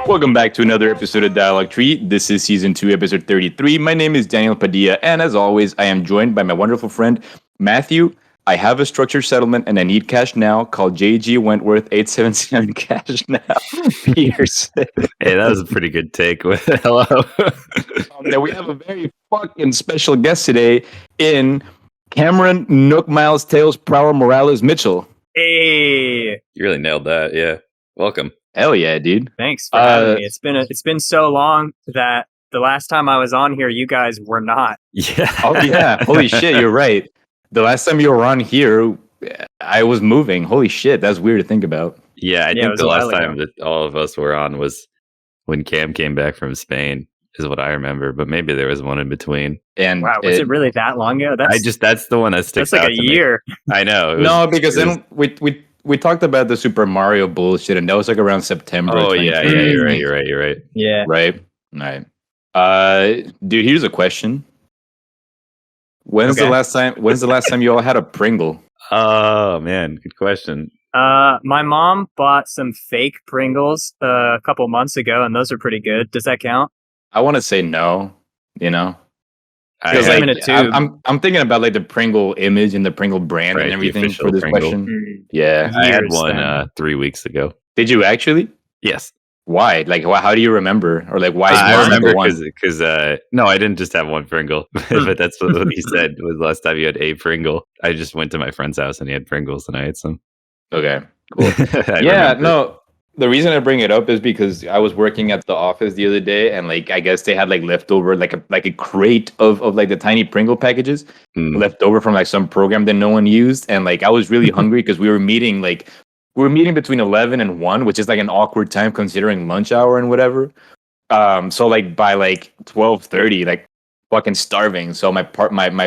Welcome back to another episode of Dialogue Tree. This is season 2, episode 33. My name is Daniel Padilla, and as always, I am joined by my wonderful friend Matthew. I have a structured settlement and I need cash now. Call JG Wentworth 877 cash now. Pierce. Hey, that was a pretty good take. Hello. Now we have a very fucking special guest today in Cameron Nook Miles Tails Prowler Morales Mitchell. Hey, You really nailed that. Yeah. Welcome. Hell yeah, dude. thanks for having me. It's been so long that the last time I was on here, you guys were not. Yeah. Oh yeah. Holy shit, you're right. The last time you were on here, I was moving. Holy shit, that's weird to think about. Yeah, I it think was the a last while time that all of us were on was when Cam came back from Spain, is what I remember. But maybe there was one in between. And Wow, was it really that long ago? That's the one that sticks that's like out a to me. year. I know. No, because then we talked about the Super Mario bullshit, and that was like around September. Oh yeah, 2020. you're right. Yeah. Right. All right. Dude, here's a question. When's the last time you all had a Pringle? Oh man, good question. My mom bought some fake Pringles a couple months ago, and those are pretty good. Does that count? I want to say no, you know. I Because had- like, in a tube. I'm thinking about like the Pringle image and the Pringle brand Right, and the everything official for this Pringle. question. Yeah. I had Years one then. 3 weeks ago. Did you actually? Yes. Why? Like, how do you remember? Or like, why? I why remember number one? because no, I didn't just have one Pringle, but that's what he said was the last time you had a Pringle. I just went to my friend's house and he had Pringles and I ate some. Okay. Cool. I Yeah, remember. no. The reason I bring it up is because I was working at the office the other day, and like I guess they had like leftover like a crate of like the tiny Pringle packages Mm. left over from like some program that no one used, and like I was really hungry because we were meeting between 11 and 1, which is like an awkward time considering lunch hour and whatever. So like by like 12:30, like fucking starving. So my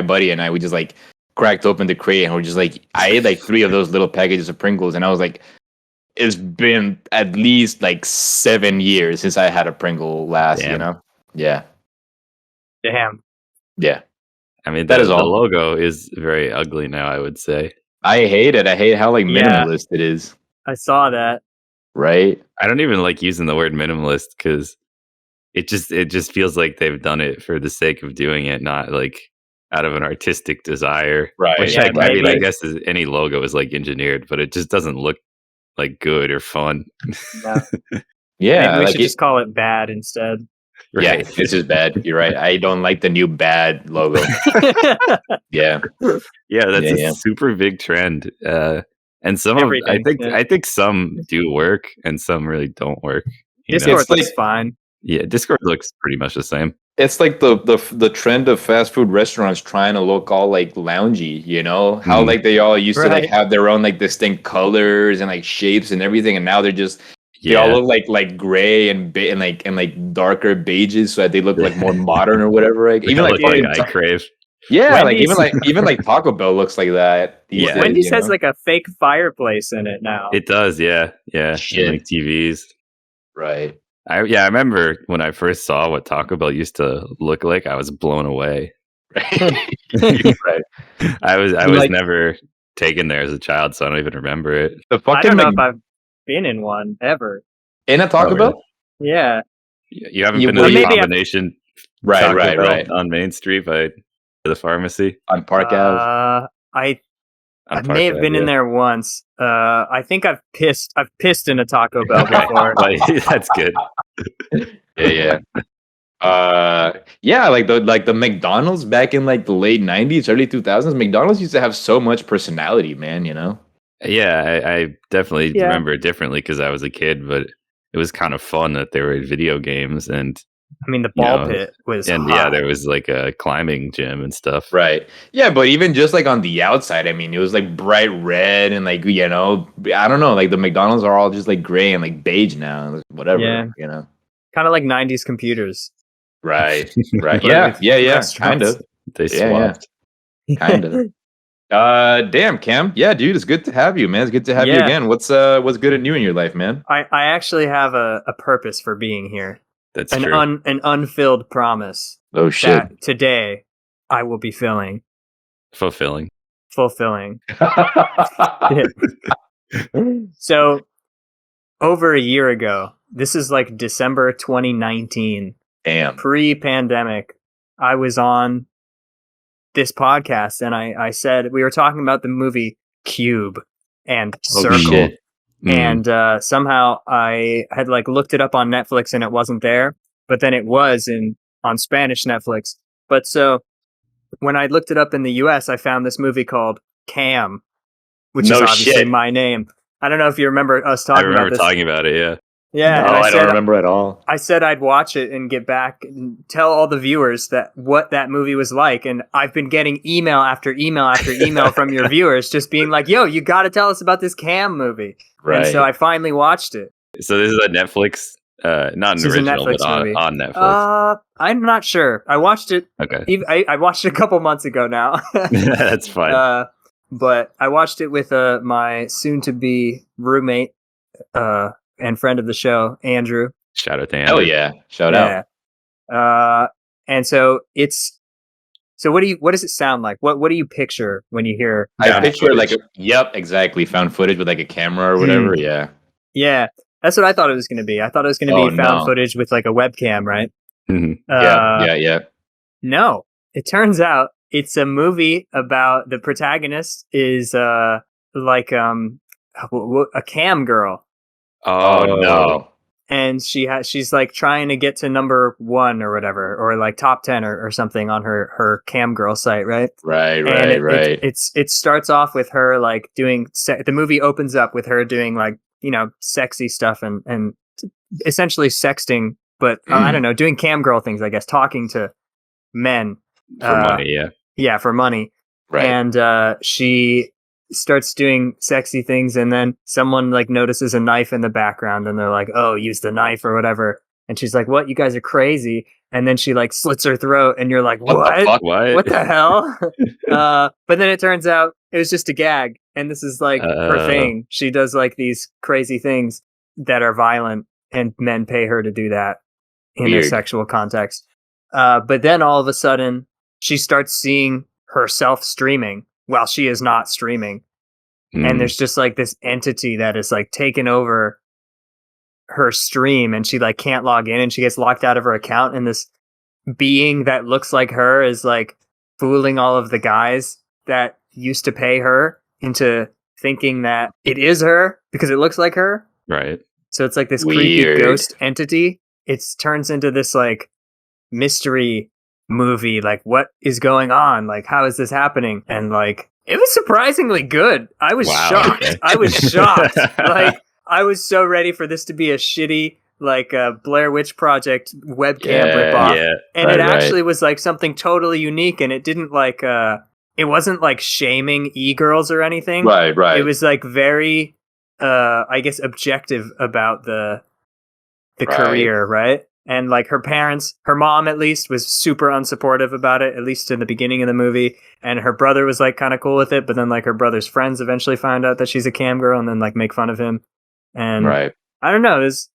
buddy and I, we just like cracked open the crate and we're just like, I ate like 3 of those little packages of Pringles, and I was like, it's been at least like 7 years since I had a Pringle last, you Damn. know? Yeah. Damn. Yeah. I mean, That is the all. logo is very ugly now, I would say. I hate it. I hate how like Yeah. minimalist it is, I saw that. right? I don't even like using the word minimalist because it just feels like they've done it for the sake of doing it, not like out of an artistic desire. Right. Which Yeah, I mean, I maybe. guess any logo is like engineered, but it just doesn't look like good or fun. No. Yeah. Maybe we like should just call it bad instead. yeah, Right. it's just bad. You're right. I don't like the new bad logo. Yeah. Yeah, that's Yeah, a yeah. super big trend. And some of Everything, yeah. I think some do work and some really don't work. You know? Discord It's like- looks fine. Yeah, Discord looks pretty much the same. It's like the trend of fast food restaurants trying to look all like loungy, you know? How Mm. like they all used to like Right. have their own like distinct colors and like shapes and everything, and now they're just they all Yeah, look like gray and like darker beiges, so that they look like more modern or whatever. Like, even like like fucking I crave. yeah, Wendy's- like even like Taco Bell looks like that. these Yeah. days, Wendy's you has know? like a fake fireplace in it now. It does, yeah. And, Shit. like TVs. right. I remember when I first saw what Taco Bell used to look like, I was blown away. right. I was Like- never taken there as a child, so I don't even remember it. The I fucking don't know if I've been in one ever. in a Taco Oh, Bell? Yeah. You haven't You been to would- the Maybe I've- combination Right, Taco right, Bell right. on Main Street by the pharmacy. On Park Ave. I on may have Park been Ave, in there once. I think I've pissed in a Taco Bell Okay. before. Like, that's good. Yeah. Yeah, like the McDonald's back in like the late 90s, early 2000s, McDonald's used to have so much personality, man, you know? Yeah, I definitely Yeah. remember it differently because I was a kid, but it was kind of fun that there were video games and I mean, the You ball know, pit was yeah, hot. there was like a climbing gym and stuff. Right. Yeah, but even just like on the outside, I mean, it was like bright red and like, you know, I don't know, like the McDonald's are all just like gray and like beige now, whatever, Yeah. you know? Kind of like 90s computers. Right. Right. But Yeah. with Yeah. Kind restaurants. of. They Yeah, swapped. Kind of. Damn, Cam. Yeah, dude, it's good to have you, man. It's good to have you Yeah. again. What's good and new in your life, man? I actually have a purpose for being here. That's An true. an unfilled promise Oh shit. that today I will be fulfilling. So over a year ago, this is like December 2019, Damn. pre-pandemic. I was on this podcast and I said we were talking about the movie Cube and Oh, Circle. shit. And somehow I had like looked it up on Netflix and it wasn't there, but then it was on Spanish Netflix. But so when I looked it up in the US, I found this movie called Cam, which No is obviously shit. my name. I don't know if you remember us I talking remember about this. talking about it. Yeah. Yeah, No, and I don't remember at all. I said I'd watch it and get back and tell all the viewers that what that movie was like. And I've been getting email after email after email from your viewers just being like, yo, you got to tell us about this Cam movie. Right. And so I finally watched it. So this is a Netflix, not an This is a original, Netflix but on, movie. on Netflix. I'm not sure. I watched it. Okay. I watched it a couple months ago now. That's fine. But I watched it with my soon-to-be roommate and friend of the show, Andrew. Shout out to Hell Andrew. yeah. Shout out. And so it's. So what does it sound like? What do you picture when you hear? I Found picture like, footage. yep, exactly. Found footage with like a camera or whatever. Yeah. Yeah, that's what I thought it was going to be. I thought it was going to Oh, be found no. footage with like a webcam, right? Mhm. Yeah. No, it turns out it's a movie about the protagonist is like a cam girl, Oh, no. and she's like trying to get to number 1 or whatever, or like top 10 or something on her cam girl site, right? Right. And Right. it starts off with her like doing the movie opens up with her doing like, you know, sexy stuff and essentially sexting, but I don't know, doing cam girl things, I guess, talking to men For money, yeah. yeah, for money. Right. And she starts doing sexy things, and then someone like notices a knife in the background, and they're like, "Oh, use the knife or whatever." And she's like, "What? You guys are crazy!" And then she like slits her throat, and you're like, What the fuck? What? What the hell? But then it turns out it was just a gag, and this is like her thing. She does like these crazy things that are violent, and men pay her to do that in a Weird. sexual context. But then all of a sudden, she starts seeing herself streaming while she is not streaming. And there's just like this entity that is like taken over her stream, and she like can't log in, and she gets locked out of her account, and this being that looks like her is like fooling all of the guys that used to pay her into thinking that it is her because it looks like her. Right. So it's like this creepy Weird. ghost entity. It turns into this like mystery movie. Like, what is going on? Like, how is this happening? And like, it was surprisingly good. I was Wow, shocked. okay. I was shocked. Like, I was so ready for this to be a shitty, like, Blair Witch Project webcam Yeah, ripoff. Yeah. And Right, it right. actually was like something totally unique, and it didn't like, it wasn't like shaming e-girls or anything. Right. It was like very, I guess, objective about the Right. career, right? And like her parents, her mom at least was super unsupportive about it, at least in the beginning of the movie. And her brother was like kind of cool with it, but then like her brother's friends eventually find out that she's a cam girl and then like make fun of him. And Right. I don't know, it was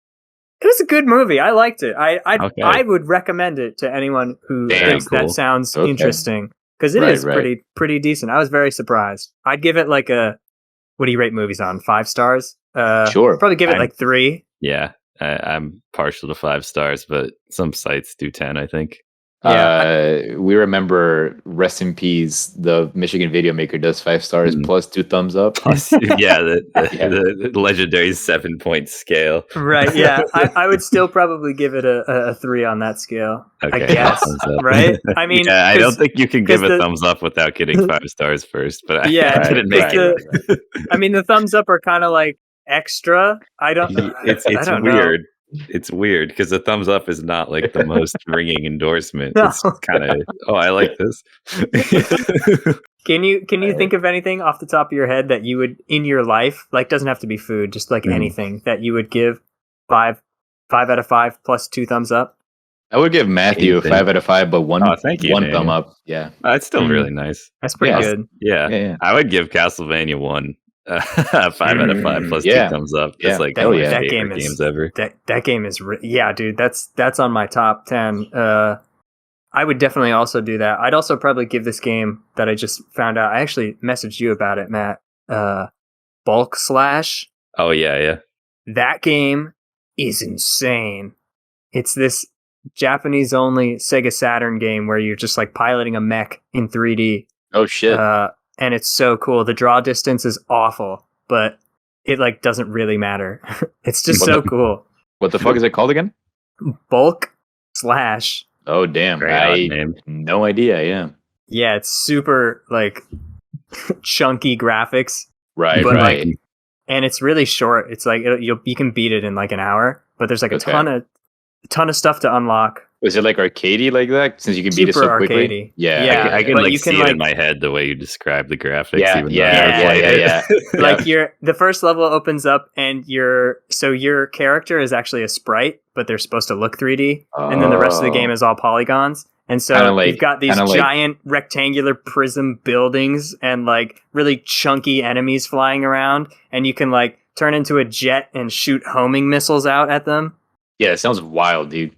a good movie. I liked it. Okay. I would recommend it to anyone who Damn, thinks cool. that sounds Okay. interesting, because it Right, is right. pretty decent. I was very surprised. I'd give it like what do you rate movies on? 5 stars? Sure. Probably give it I'm- like 3. Yeah. I'm partial to 5 stars, but some sites do 10, I think. We remember, rest in peace, the Michigan video maker does 5 stars Mhm. plus 2 thumbs up. Plus, yeah, the Yeah. the legendary 7-point scale. Right, yeah. I would still probably give it a 3 on that scale. Okay, I guess, thumbs up. right? I mean, yeah, I don't 'cause- think you can give 'cause a the- thumbs up without getting 5 stars first, but Yeah, I didn't make right. it. I mean, the thumbs up are kind of like extra. I don't. It's I don't know. weird. It's weird because the thumbs up is not like the most ringing endorsement. No. It's kind of, oh, I like this. Can you think of anything off the top of your head that you would in your life, like, doesn't have to be food, just like Mhm. anything that you would give 5 out of 5 plus 2 thumbs up? I would give Matthew a Anything. 5 out of 5, but one Oh, thank you, one Daniel. thumb up. Yeah. It's still Mhm. really nice. That's pretty Yeah. good. Yeah. Yeah. I would give Castlevania 1 5 out of 5 plus Yeah. 2 thumbs up. Yeah. That's like Hell one of yeah. my That game favorite is- games ever. That game is yeah, dude. That's on my top 10. I would definitely also do that. I'd also probably give this game that I just found out. I actually messaged you about it, Matt. Bulk Slash. Oh yeah, yeah. That game is insane. It's this Japanese only Sega Saturn game where you're just like piloting a mech in 3D. Oh shit. And it's so cool. The draw distance is awful, but it like doesn't really matter. It's just so cool. What the fuck is it called again? Bulk Slash. Oh damn. Very odd I name. no idea, yeah. Yeah, it's super like chunky graphics, Right, But, right. like, and it's really short. It's like you can beat it in like an hour, but there's like a Okay. ton of stuff to unlock. Is it like arcadey like that? Since you can beat it so Super quickly? arcadey. Yeah. Yeah. I can but like you see can, it like- in my head the way you describe the graphics. Yeah, even though yeah, I never yeah, played yeah, it. yeah. Like the first level opens up and your character is actually a sprite, but they're supposed to look 3D, and then the rest of the game is all polygons. And so Kinda like- you've got these kinda like- giant rectangular prism buildings and like really chunky enemies flying around, and you can like turn into a jet and shoot homing missiles out at them. Yeah, it sounds wild, dude.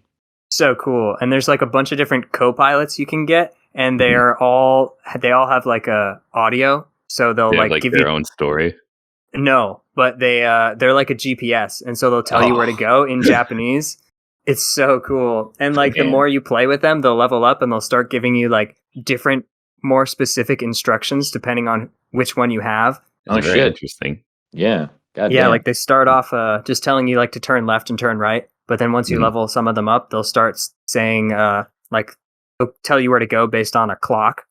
So cool. And there's like a bunch of different co-pilots you can get, and they all have like a audio, so they'll They have, like like give their you own story. no, but they're like a GPS, and so they'll tell you where to Oh. go in Japanese. It's so cool. And like the Man. more you play with them, they'll level up and they'll start giving you like different, more specific instructions depending on which one you have. Oh It's very shit. interesting. Yeah. God Yeah, damn. like they start off just telling you like to turn left and turn right, but then once you Mhm. level some of them up, they'll start saying like they'll tell you where to go based on a clock.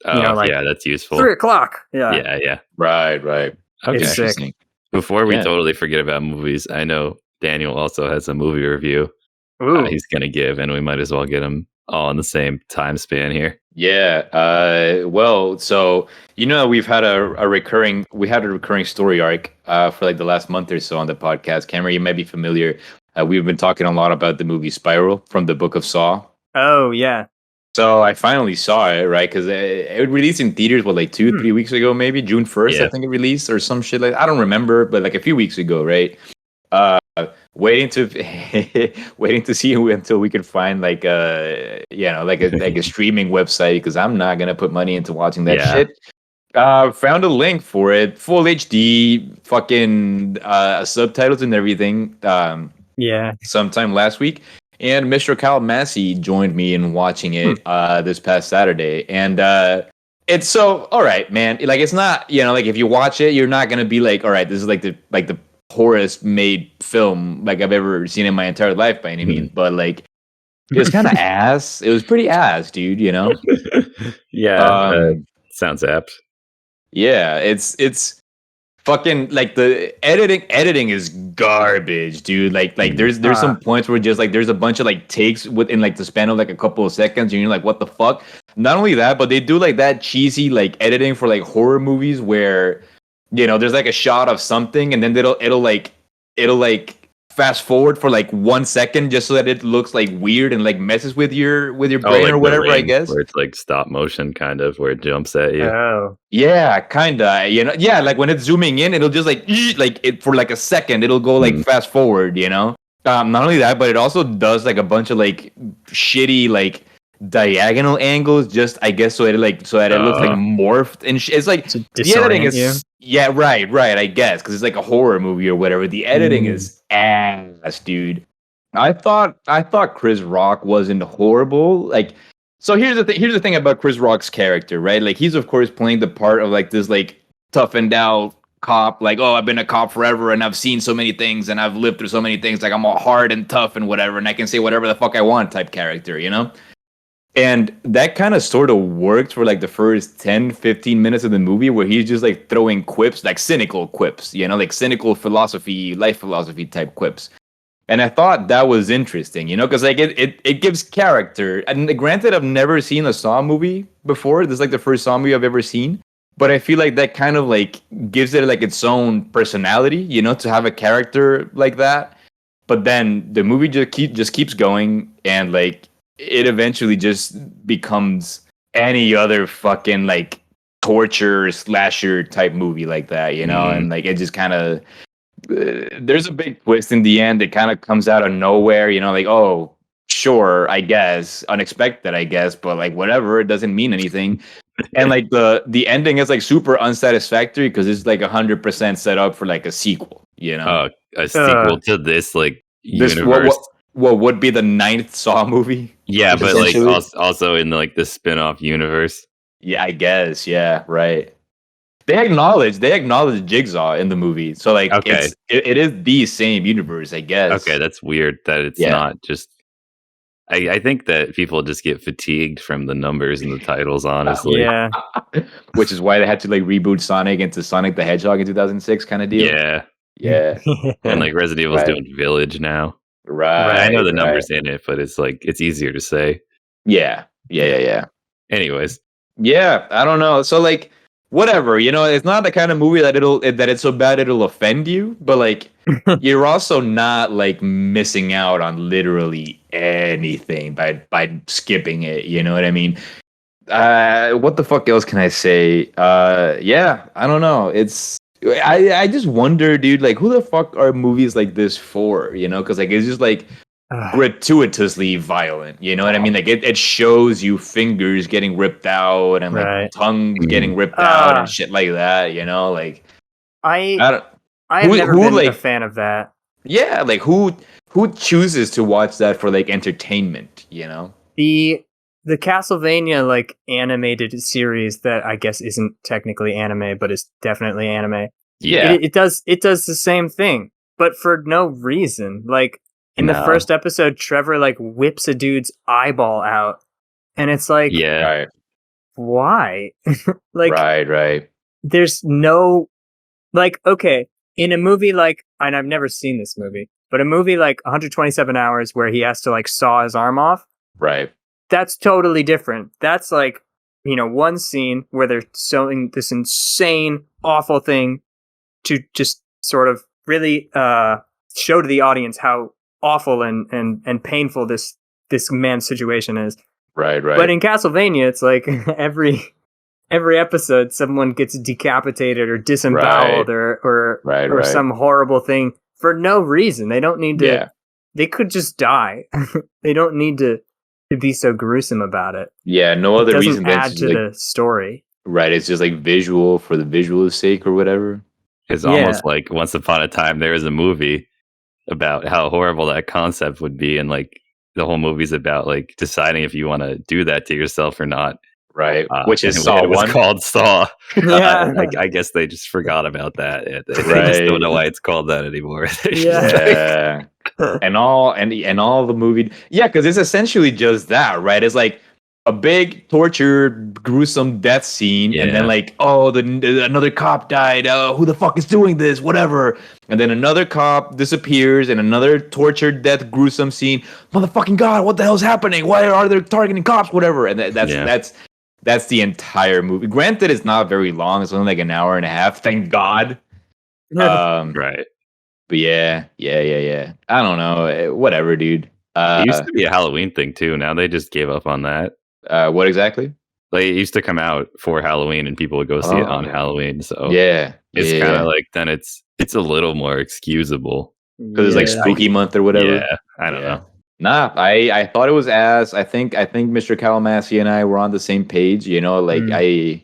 Oh, know, like, yeah, that's useful. 3:00. Yeah. Yeah. Right, right. Okay. It's sick. Interesting. Before we Yeah. totally forget about movies, I know Daniel also has a movie review Ooh. he's going to give, and we might as well get them all in the same time span here. Yeah. Well, so we've had a recurring story arc for like the last month or so on the podcast. Cameron, you might be familiar. We've been talking a lot about the movie Spiral from the Book of Saw. Oh, yeah. So I finally saw it, right? Because it released in theaters, like 2-3 weeks ago, maybe June 1st, Yeah. I think it released or some shit like I don't remember, but like a few weeks ago, right? Waiting to see until we could find like a streaming website because I'm not gonna put money into watching that Yeah. shit. Found a link for it, full HD, fucking subtitles and everything. Yeah. Sometime last week. And Mr. Kyle Massey joined me in watching it this past Saturday. And it's so all right, man. Like it's not, like if you watch it, you're not gonna be like, all right, this is like the poorest made film like I've ever seen in my entire life by any means. But like it was kind of ass. It was pretty ass, dude, Yeah, sounds apt. Yeah, it's fucking like the editing is garbage, dude. Like there's some points where just like there's a bunch of like takes within like the span of like a couple of seconds and you're like, what the fuck? Not only that, but they do like that cheesy like editing for like horror movies where there's like a shot of something and then it'll like fast forward for like 1 second just so that it looks like weird and like messes with your brain like or The whatever, I Ring, guess. where it's like stop motion kind of, where it jumps at you. Oh. Yeah, kinda. Yeah, like when it's zooming in, it'll just like it for like a second. It'll go like fast forward. Not only that, but it also does like a bunch of like shitty like diagonal angles. Just I guess so that it looks like morphed and it's like To the editing disorient you. is right. I guess because it's like a horror movie or whatever. The editing is ass, dude. I thought Chris Rock wasn't horrible. Like, so here's the thing about Chris Rock's character, right? Like, he's of course playing the part of like this like toughened out cop, like, oh, I've been a cop forever and I've seen so many things and I've lived through so many things. Like, I'm all hard and tough and whatever, and I can say whatever the fuck I want type character, And that kind of sort of worked for like the first 10-15 minutes of the movie where he's just like throwing quips, like cynical quips, like cynical philosophy, life philosophy type quips. And I thought that was interesting, because like it gives character. And granted, I've never seen a Saw movie before. This is like the first Saw movie I've ever seen. But I feel like that kind of like gives it like its own personality, to have a character like that. But then the movie just keeps going and like it eventually just becomes any other fucking like torture slasher type movie like that, and like it just kind of there's a big twist in the end. It kind of comes out of nowhere, like, oh, sure, I guess, unexpected, I guess, but like whatever, it doesn't mean anything. And like the ending is like super unsatisfactory because it's like 100% set up for like a sequel, A sequel to this like This universe. what would be the 9th Saw movie? Yeah, but like essentially? also in like the spin-off universe. Yeah, I guess. Yeah, right. They acknowledge Jigsaw in the movie, so like Okay. it is the same universe, I guess. Okay, that's weird that it's Yeah. not just. I think that people just get fatigued from the numbers and the titles, honestly. Yeah. Which is why they had to like reboot Sonic into Sonic the Hedgehog in 2006 kind of deal. Yeah. Yeah. And like Resident Evil's Right. doing Village now. Right. I know the right. numbers in it, but it's like it's easier to say. Yeah. Yeah. Anyways, Yeah, I don't know. So like whatever, it's not the kind of movie that it's so bad it'll offend you, but like you're also not like missing out on literally anything by skipping it, you know what I mean? What the fuck else can I say? Yeah, I don't know. I just wonder, dude, like who the fuck are movies like this for, cuz like it's just like gratuitously violent, you know what I mean? Like it shows you fingers getting ripped out and like Right. tongues getting ripped out and shit like that, like I don't I've Who- never who, been a like- fan of that. yeah, like who chooses to watch that for like entertainment, The Castlevania like animated series that I guess isn't technically anime, but is definitely anime. Yeah. It does the same thing, but for no reason. Like in the No. first episode, Trevor like whips a dude's eyeball out, and it's like, yeah. Right. why? Like, right. there's no like, okay, in a movie like, and I've never seen this movie, but a movie like 127 Hours where he has to like saw his arm off, Right. that's totally different. That's like, one scene where they're showing this insane, awful thing to just sort of really show to the audience how awful and painful this man's situation is. Right. But in Castlevania, it's like every episode, someone gets decapitated or disemboweled or Right. some horrible thing for no reason. They don't need to. Yeah. They could just die. They don't need to be so gruesome about it. Yeah, no It other doesn't reason than add just, to like, the story. right, it's just like visual for the visual's sake or whatever. It's Yeah. almost like Once Upon a Time there was a movie about how horrible that concept would be, and like the whole movie's about like deciding if you want to do that to yourself or not. Right. Which is and Saw it was 1. called Saw. Yeah. I guess they just forgot about that. They just Right. don't know why it's called that anymore. They just, Yeah. Yeah. and all the movie. Yeah, because it's essentially just that, right? It's like a big tortured, gruesome death scene, and Yeah. then like, oh, another cop died. Who the fuck is doing this? Whatever. And then another cop disappears, and another tortured death, gruesome scene. Motherfucking god, what the hell's happening? Why are they targeting cops? Whatever. And that's the entire movie. Granted, it's not very long. It's only like an hour and a half. Thank God. right. But yeah. I don't know. Whatever, dude. It used to be a Halloween thing too. Now they just gave up on that. What exactly? Like it used to come out for Halloween, and people would go see it on Oh. Halloween. So Yeah, it's kind of like then it's a little more excusable. because it's like Yeah. spooky month or whatever. Yeah, I don't know. Nah, I thought it was ass. I think Mr. Kalamasi and I were on the same page. Like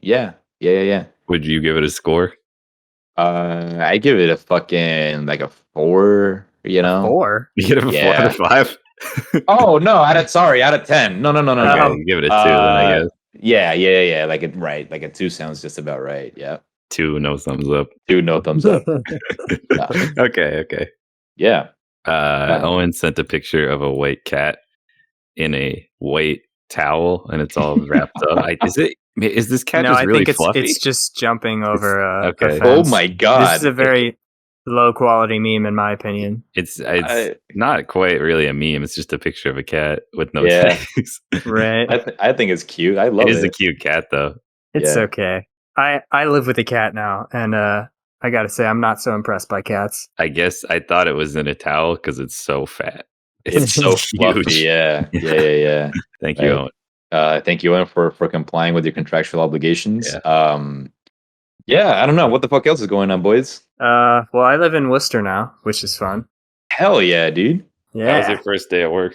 yeah. Would you give it a score? I give it a fucking like a 4. 4. You give it a 4 Yeah. out of 5. Oh no, out of 10. No. Okay, you give it a 2 then I guess. Yeah. Like a 2 sounds just about right. Yeah, 2, no thumbs up. 2, no thumbs up. Nah. Okay. Yeah. Owen sent a picture of a white cat in a white towel, and it's all wrapped up. Is this cat No, just I really think fluffy? it's just jumping over a Okay. fence. Oh my This god. is a very low quality meme, in my opinion. It's I- not quite really a meme. It's just a picture of a cat with no Yeah. things. Right? I think it's cute. I love It it. is a cute cat though. It's yeah. okay. I live with a cat now, and I gotta say, I'm not so impressed by cats. I guess I thought it was in a towel because it's so fat. It's so fluffy. Yeah. Thank you, Right. Owen. Thank you, Owen, for complying with your contractual obligations. Yeah. Yeah, I don't know. What the fuck else is going on, boys? Well, I live in Worcester now, which is fun. Hell yeah, dude. How was Yeah. your first day at work?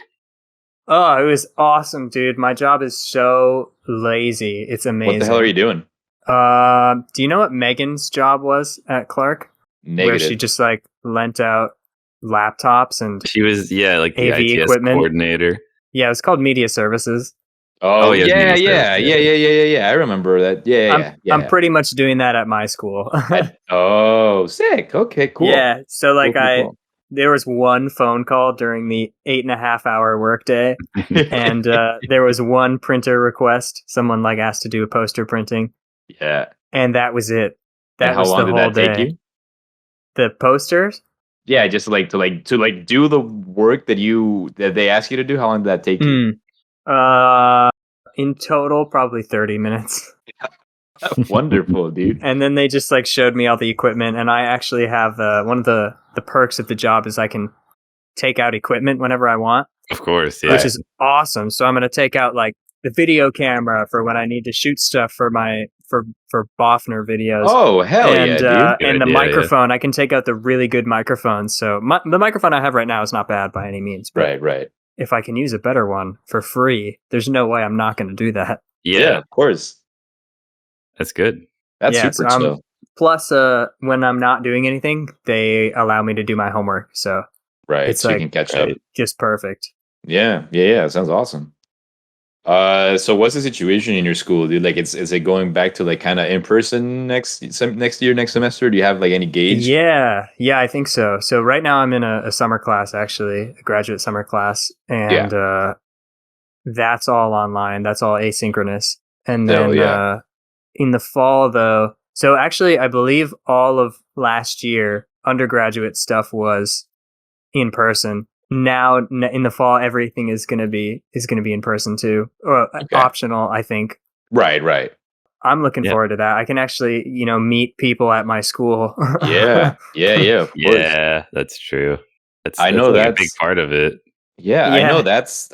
Oh, it was awesome, dude. My job is so lazy. It's amazing. What the hell are you doing? Do you know what Megan's job was at Clark? Where Negative. she just like lent out laptops and She was like the AV ITS equipment. coordinator. Yeah, it was called Media Services. Oh, yeah, yeah, media yeah, service, yeah, yeah, yeah, yeah, yeah. I remember that. Yeah, yeah, I'm yeah. pretty much doing that at my school. Oh, sick. Okay, cool. Yeah, so like Cool. there was one phone call during the 8.5-hour workday, and there was one printer request. Someone like asked to do a poster printing, Yeah. and that was it. And That how was long the did whole that take day. you? The posters, Yeah, just to do the work that they ask you to do. How long did that take you? in total probably 30 minutes. Wonderful, dude. And then they just like showed me all the equipment, and I actually have one of the perks of the job is I can take out equipment whenever I want, Of course, yeah. which is awesome. So I'm going to take out like the video camera for when I need to shoot stuff for my for Boffner videos. Oh, hell and yeah, dude. and the Good idea, microphone, I can take out the really good microphones. So the microphone I have right now is not bad by any means. But Right. if I can use a better one for free, there's no way I'm not going to do that. Yeah, of course. that's good. That's Yeah, super so I'm- chill. Plus, when I'm not doing anything, they allow me to do my homework. So Right. it's So you like- can catch Right. up. just perfect. Yeah. Sounds awesome. So what's the situation in your school, dude? Like, is it going back to like kind of in person next year, next semester? Do you have like any gauge? Yeah, I think so. So right now I'm in a summer class, actually, a graduate summer class, and that's all online. That's all asynchronous. And Hell then yeah. in the fall, though, so actually, I believe all of last year undergraduate stuff was in person. Now in the fall, everything is gonna be in person too, or Okay. optional. I think. Right. I'm looking Yeah. forward to that. I can actually, meet people at my school. Yeah. Of course. Yeah, that's true. I know like a big that's- part of it. Yeah, Yeah.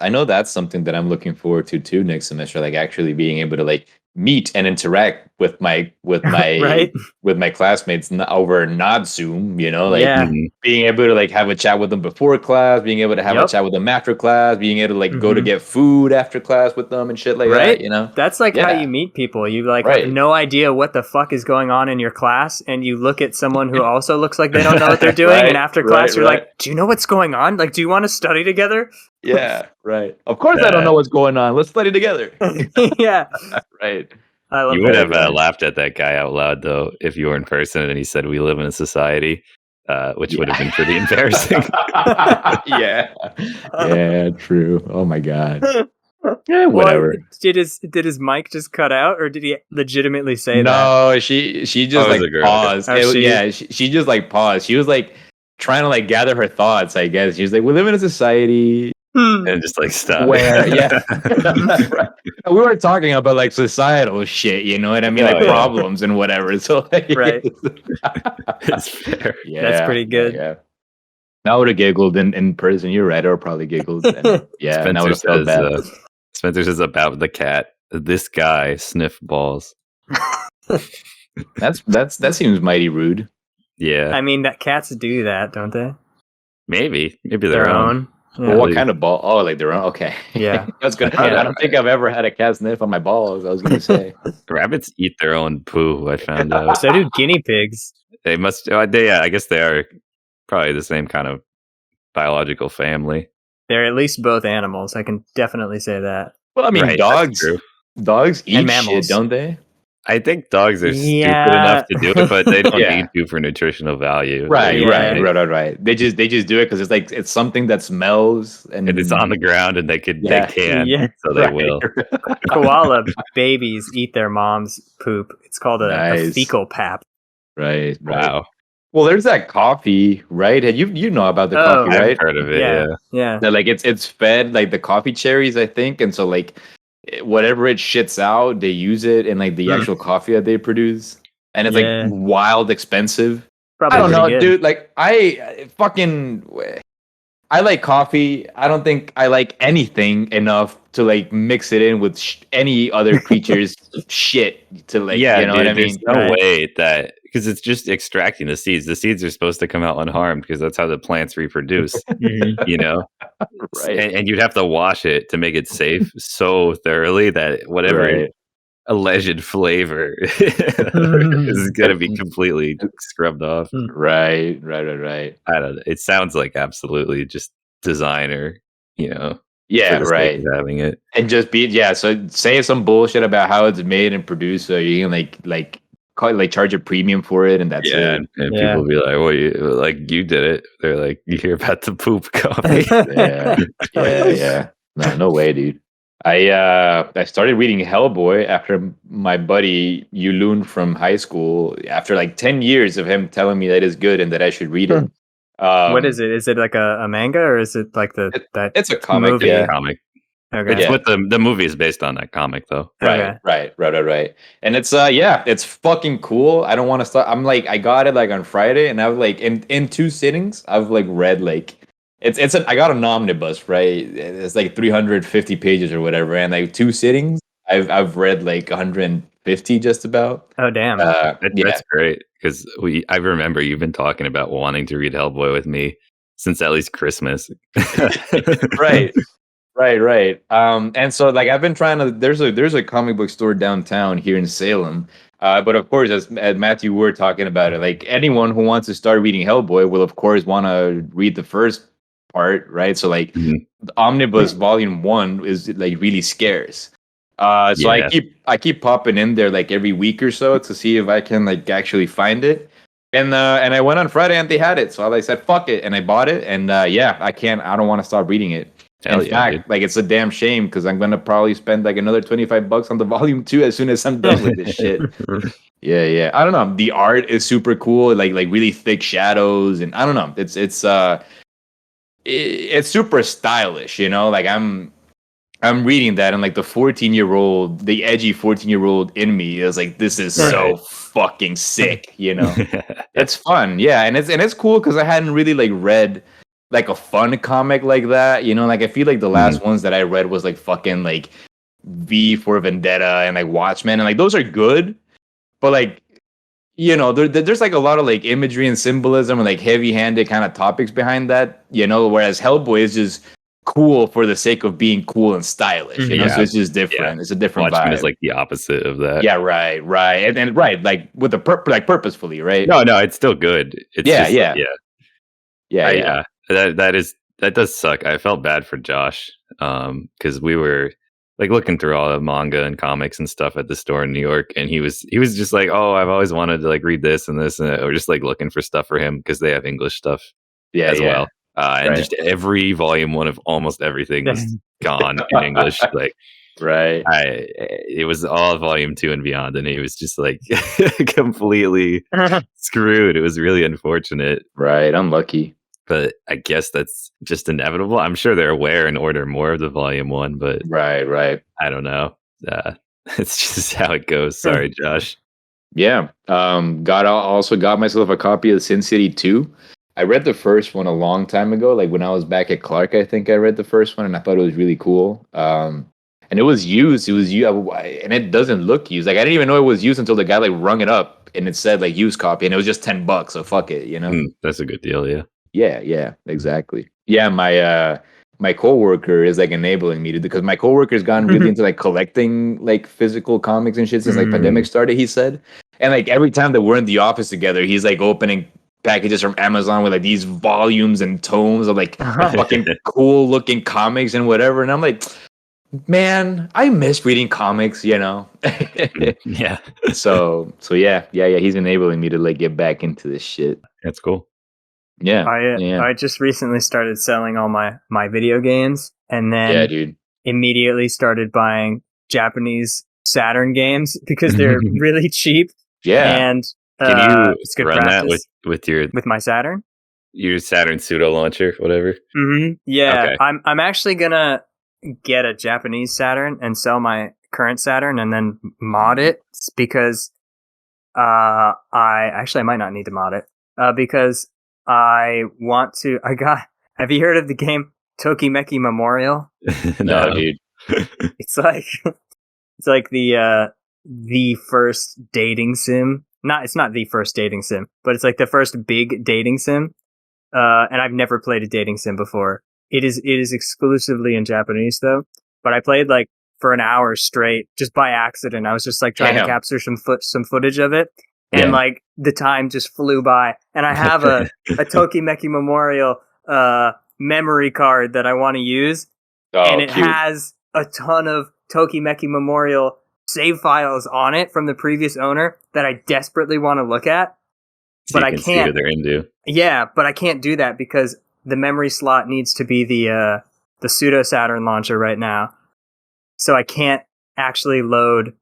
I know that's something that I'm looking forward to too next semester. Like actually being able to like meet and interact with my Right? with my classmates over not Zoom. Like Yeah. Mhm. being able to like have a chat with them before class, being able to have a Yep. chat with them after class, being able to like go to Mhm. get food after class with them and shit like Right? that. That's like how Yeah. you meet people. You like Right. have no idea what the fuck is going on in your class, and you look at someone who also looks like they don't know what they're doing, Right, and after class right, you're right. like, "Do you know what's going on? Like, do you want to study together?" Yeah, right. Of course I don't Yeah. know what's going on. Let's study together. Yeah, Right. I love You would that. have laughed at that guy out loud though if you were in person and he said we live in a society, which would have been pretty embarrassing. Yeah, true. Oh my god. Yeah, Well, whatever. did his mic just cut out, or did he legitimately say that? No, she just Oh, it was like a girl. paused. Oh, She just like paused. She was like trying to like gather her thoughts, I guess. She was like, we live in a society And just like stop. where right. We were talking about like societal shit, you know what I mean? Oh, Like yeah. problems and whatever. So like, Right. It's fair. Yeah, That's pretty good. Yeah. I would have giggled in person. You're right. I would probably giggled. And, yeah, and I would Spencer have felt says, bad. Spencer says about the cat. This guy sniff balls. That seems mighty rude. Yeah, I mean, that cats do that, don't they? maybe their Their own. own. Well, Yeah. what kind of ball? Oh, like their own. Okay. Yeah. I was gonna. Yeah. I don't think I've ever had a cat sniff on my balls. I was gonna say. Rabbits eat their own poo. I found out So do guinea pigs. they must. Yeah, I guess they are probably the same kind of biological family. They're at least both animals. I can definitely say that. Well, I mean, Right, that's dogs. true. Dogs eat mammals. shit, don't they? I think dogs are Yeah. stupid enough to do it, but they don't Yeah. need to for nutritional value. Right, Yeah. right. They just do it because it's something that smells and And it's on the ground, and they Yeah. can, Yeah. so they Right. will. Koala babies eat their mom's poop. It's called a Nice. fecal pap. Right. Wow, Well, there's that coffee, right? You know about the Oh. coffee, I've right? heard of it. Yeah. Yeah, Yeah. That like it's fed like the coffee cherries, I think, and so like whatever it shits out, they use it in like the Hmm. actual coffee that they produce, and it's Yeah. like wild expensive. Probably I don't know, pretty good. dude. Like I like coffee. I don't think I like anything enough to like mix it in with any other creature's shit to like, yeah. you know dude, what I mean? There's no Right. way that because it's just extracting the seeds. The seeds are supposed to come out unharmed because that's how the plants reproduce. Mhm. You know, Right. and you'd have to wash it to make it safe so thoroughly that whatever Right. alleged flavor is going to be completely scrubbed off. Right. I don't know. It sounds like absolutely just designer, for Yeah, the sake of having it. And just so say some bullshit about how it's made and produced, so you can charge a premium for it, and that's it. And people will be like, "Well, you did it." They're like, "You hear about the poop coffee?" Yeah. No way, dude. I started reading Hellboy after my buddy Yulun from high school. After like 10 years of him telling me that it's good and that I should read it. What is it? Is it like a manga, or is it like It's a comic, movie? yeah. Comic. Okay. It's what the movie is based on that comic, though. Okay. Right. And it's it's fucking cool. I don't want to start. I'm like, I got it like on Friday, and I've like in 2 sittings, I've like read like I got an omnibus, right? It's like 350 pages or whatever, and like 2 sittings, I've read like 150 just about. Oh damn. That's great, because I remember you've been talking about wanting to read Hellboy with me since at least Christmas. Right. And so like I've been trying to. There's a comic book store downtown here in Salem. But of course, as Matthew were talking about it, like anyone who wants to start reading Hellboy will of course want to read the first part, right? So like the Omnibus Volume 1 is like really scarce. So I keep popping in there like every week or so to see if I can like actually find it. And I went on Friday and they had it, so I said fuck it, and I bought it. And I don't want to stop reading it. In fact, like it's a damn shame because I'm gonna probably spend like another $25 on the volume 2 as soon as I'm done with this shit. Yeah. I don't know. The art is super cool, like really thick shadows, and I don't know. It's super stylish, like I'm reading that, and like the edgy 14-year-old in me is like, this is so fucking sick, It's fun, and it's cool because I hadn't really like read like a fun comic like that, like I feel like the last ones that I read was like fucking like V for Vendetta and like Watchmen, and like those are good, but like there's like a lot of like imagery and symbolism and like heavy-handed kind of topics behind that, whereas Hellboy is just cool for the sake of being cool and stylish, so it's just different. It's a different Watchmen vibe. is like the opposite of that. Yeah, right, and right, like with the purposefully, right? No, it's still good. It's yeah. That does suck. I felt bad for Josh, because we were like looking through all the manga and comics and stuff at the store in New York, and he was just like, "Oh, I've always wanted to like read this and this," or just like looking for stuff for him because they have English stuff as well. And just every volume 1 of almost everything was gone in English. Like, it was all volume 2 and beyond, and he was just like completely screwed. It was really unfortunate. Right, unlucky. But I guess that's just inevitable. I'm sure they're aware and order more of the volume 1, but right. I don't know. It's just how it goes. Sorry, Josh. Yeah. Also got myself a copy of Sin City 2. I read the first one a long time ago, like when I was back at Clark. I think I read the first one, and I thought it was really cool. And it was used. And it doesn't look used. Like I didn't even know it was used until the guy like rung it up, and it said like used copy, and it was just $10. So fuck it, That's a good deal. Yeah. Yeah, exactly. Yeah, my coworker is like enabling me to, because my coworker's gotten really into like collecting like physical comics and shit since like pandemic started, he said. And like every time that we're in the office together, he's like opening packages from Amazon with like these volumes and tomes of like fucking cool looking comics and whatever. And I'm like, man, I miss reading comics, Yeah. So yeah, he's enabling me to like get back into this shit. That's cool. Yeah. I just recently started selling all my video games, and then immediately started buying Japanese Saturn games because they're really cheap. Yeah. And can you it's good run practice. that with my Saturn? Your Saturn pseudo launcher, whatever? Yeah. Okay. I'm actually gonna get a Japanese Saturn and sell my current Saturn and then mod it, because I might not need to mod it because I want to. Have you heard of the game Tokimeki Memorial? No, dude. It's like the first dating sim. It's not the first dating sim, but it's like the first big dating sim. And I've never played a dating sim before. It is exclusively in Japanese though. But I played like for an hour straight just by accident. I was just like trying to Damn. capture some footage of it, and Yeah. like the time just flew by. And I have a Tokimeki Memorial memory card that I want to use, and it cute. has a ton of Tokimeki Memorial save files on it from the previous owner that I desperately want to look at. So But you I can see can't. what they're into. Yeah, but I can't do that because the memory slot needs to be the pseudo Saturn launcher right now. So I can't actually load.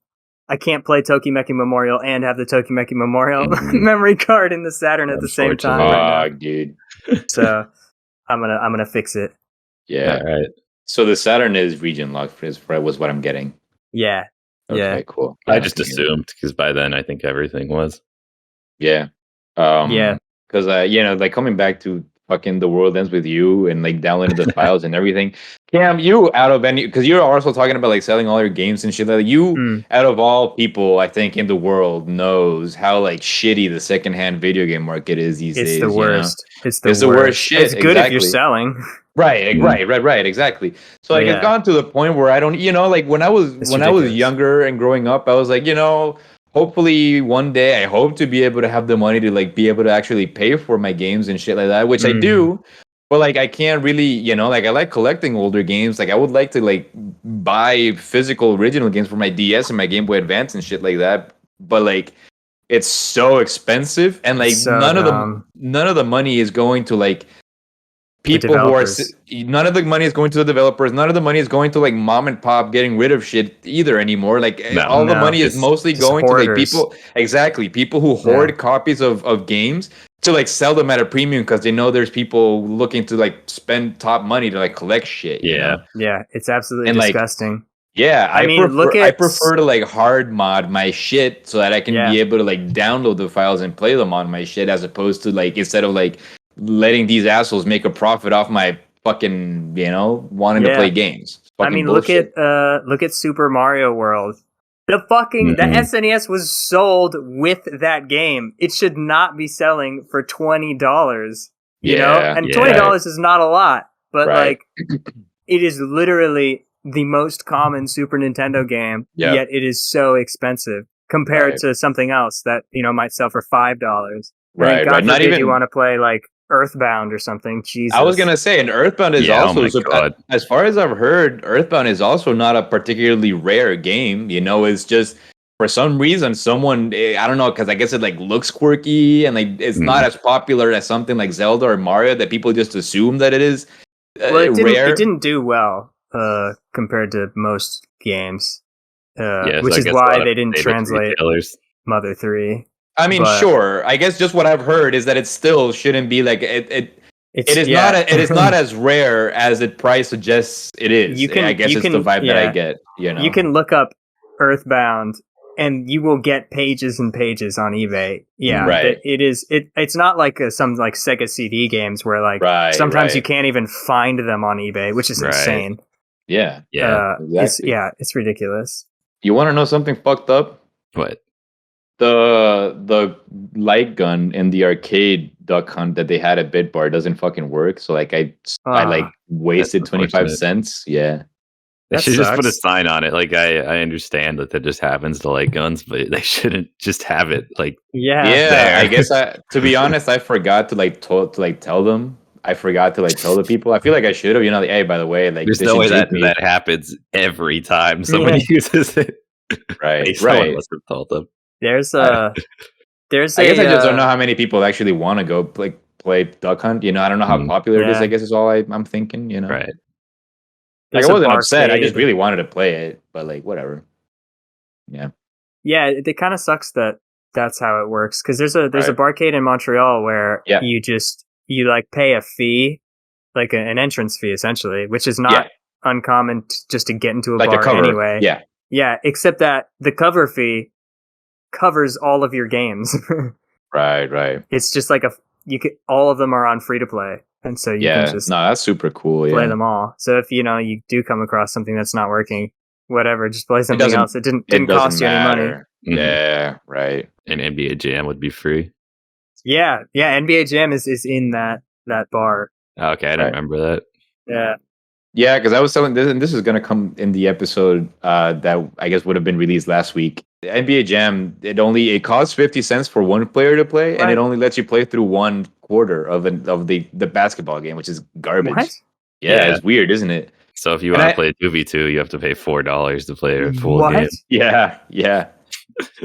I can't play Tokimeki Memorial and have the Tokimeki Memorial Mhm. memory card in the Saturn at the same time right now. Dude. So I'm gonna fix it. Yeah. All right. So the Saturn is region locked, was what I'm getting. Yeah. Okay, Yeah. cool. I Yeah, just yeah. assumed because by then I think everything was. Yeah. Yeah. Because like coming back to fucking The World Ends With You and like downloading the files and everything. Cam, you out of any, because you're also talking about like selling all your games and shit. Like you, Mm. out of all people, I think in the world knows how like shitty the secondhand video game market is these It's days. the you know? worst. It's the It's worst. the worst shit, It's good if you're exactly. selling. Right, Mm. right, exactly. So like Yeah. it's gone to the point where I don't, like when I was It's when I was ridiculous. younger and growing up, I was like, hopefully one day I hope to be able to have the money to like be able to actually pay for my games and shit like that, which I Mhm. do. But like I can't really, like I like collecting older games. Like I would like to like buy physical original games for my DS and my Game Boy Advance and shit like that. But like it's so expensive and like It's so none dumb. of the money is going to like people who are developers. none of the money is going to the developers, none of the money is going to like mom and pop getting rid of shit either anymore. Like No. all the No. money is Just- mostly just going to like hoarders. people who hoard copies of games to like sell them at a premium because they know there's people looking to like spend top money to like collect shit. you Yeah. know? Yeah, it's absolutely And, like, disgusting. Yeah, I mean, look I at- prefer to like hard mod my shit so that I can be able to like download the files and play them on my shit as opposed to like instead of like letting these assholes make a profit off my fucking wanting to Yeah. play games. It's I fucking mean, bullshit. look at Super Mario World. The Mhm. SNES was sold with that game. It should not be selling for $20. You know, Yeah, and yeah. $20 is not a lot, but Right. like it is literally the most common Super Nintendo game. Yeah. Yet it is so expensive compared Right. to something else that might sell for $5. And Right, then God right. Not forbid you even- want to play like Earthbound or something. Jesus, I was gonna say, and Earthbound is Yeah, oh also my so- God. as far as I've heard, Earthbound is also not a particularly rare game. It's just for some reason someone I don't know because I guess it like looks quirky and like it's not as popular as something like Zelda or Mario that people just assume that it is well, it rare. didn't do well compared to most games, Yeah, so which I is guess a why lot of they didn't favorite translate retailers. Mother 3. I mean, but- sure. I guess just what I've heard is that it still shouldn't be like it is yeah. not. It is not as rare as its price suggests it is. I guess it's the vibe that I get. You can look up Earthbound, and you will get pages and pages on eBay. Yeah, Right. It's not like some like Sega CD games where like Right, sometimes right. you can't even find them on eBay, which is Right. insane. Yeah. Exactly. It's ridiculous. You want to know something fucked up? What? The light gun in the arcade Duck Hunt that they had at Bitbar doesn't fucking work. So like I like wasted That's 25 unfortunate. cents. Yeah. They That should just put a sucks. sign on it. Like I understand that just happens to light guns, but they shouldn't just have it like Yeah. Yeah. there. I guess to be honest, I forgot to like tell them. I forgot to like tell the people. I feel like I should have. Like, hey, by the way, like there's this no way should that take me- that happens every time somebody uses it. Right. Someone Right. must have told them. There's I guess I just don't know how many people actually want to go play Duck Hunt. I don't know how Mhm. popular it is. Yeah. I guess is all I'm thinking. Right. Like there's I a wasn't upset. I just barcade. really wanted to play it, but like whatever. Yeah. Yeah, it kind of sucks that that's how it works because there's a Right. barcade in Montreal where Yeah. you like pay a fee, like an entrance fee essentially, which is not uncommon just to get into a Like bar a cover. anyway. Yeah. Except that the cover fee covers all of your games. Right. It's just like all of them are on free to play, and so you Yeah. can just No, that's super cool. play Yeah. them all. So if you do come across something that's not working, whatever, just play something doesn't- else. It didn't It doesn't cost you any money. matter. Mhm. Yeah. Right. And NBA Jam would be free. Yeah, NBA Jam is in that bar. Okay, I don't Right. remember that. Yeah, Yeah, because I was telling this, and this is gonna come in the episode that I guess would have been released last week. The NBA Jam, it costs 50 cents for one player to play, and Right. it only lets you play through one quarter of the basketball game, which is garbage. What? Yeah, Yeah. it's weird, isn't it? So if you And want I- to play 2v2, you have to pay $4 to play a full What? game. Yeah, yeah.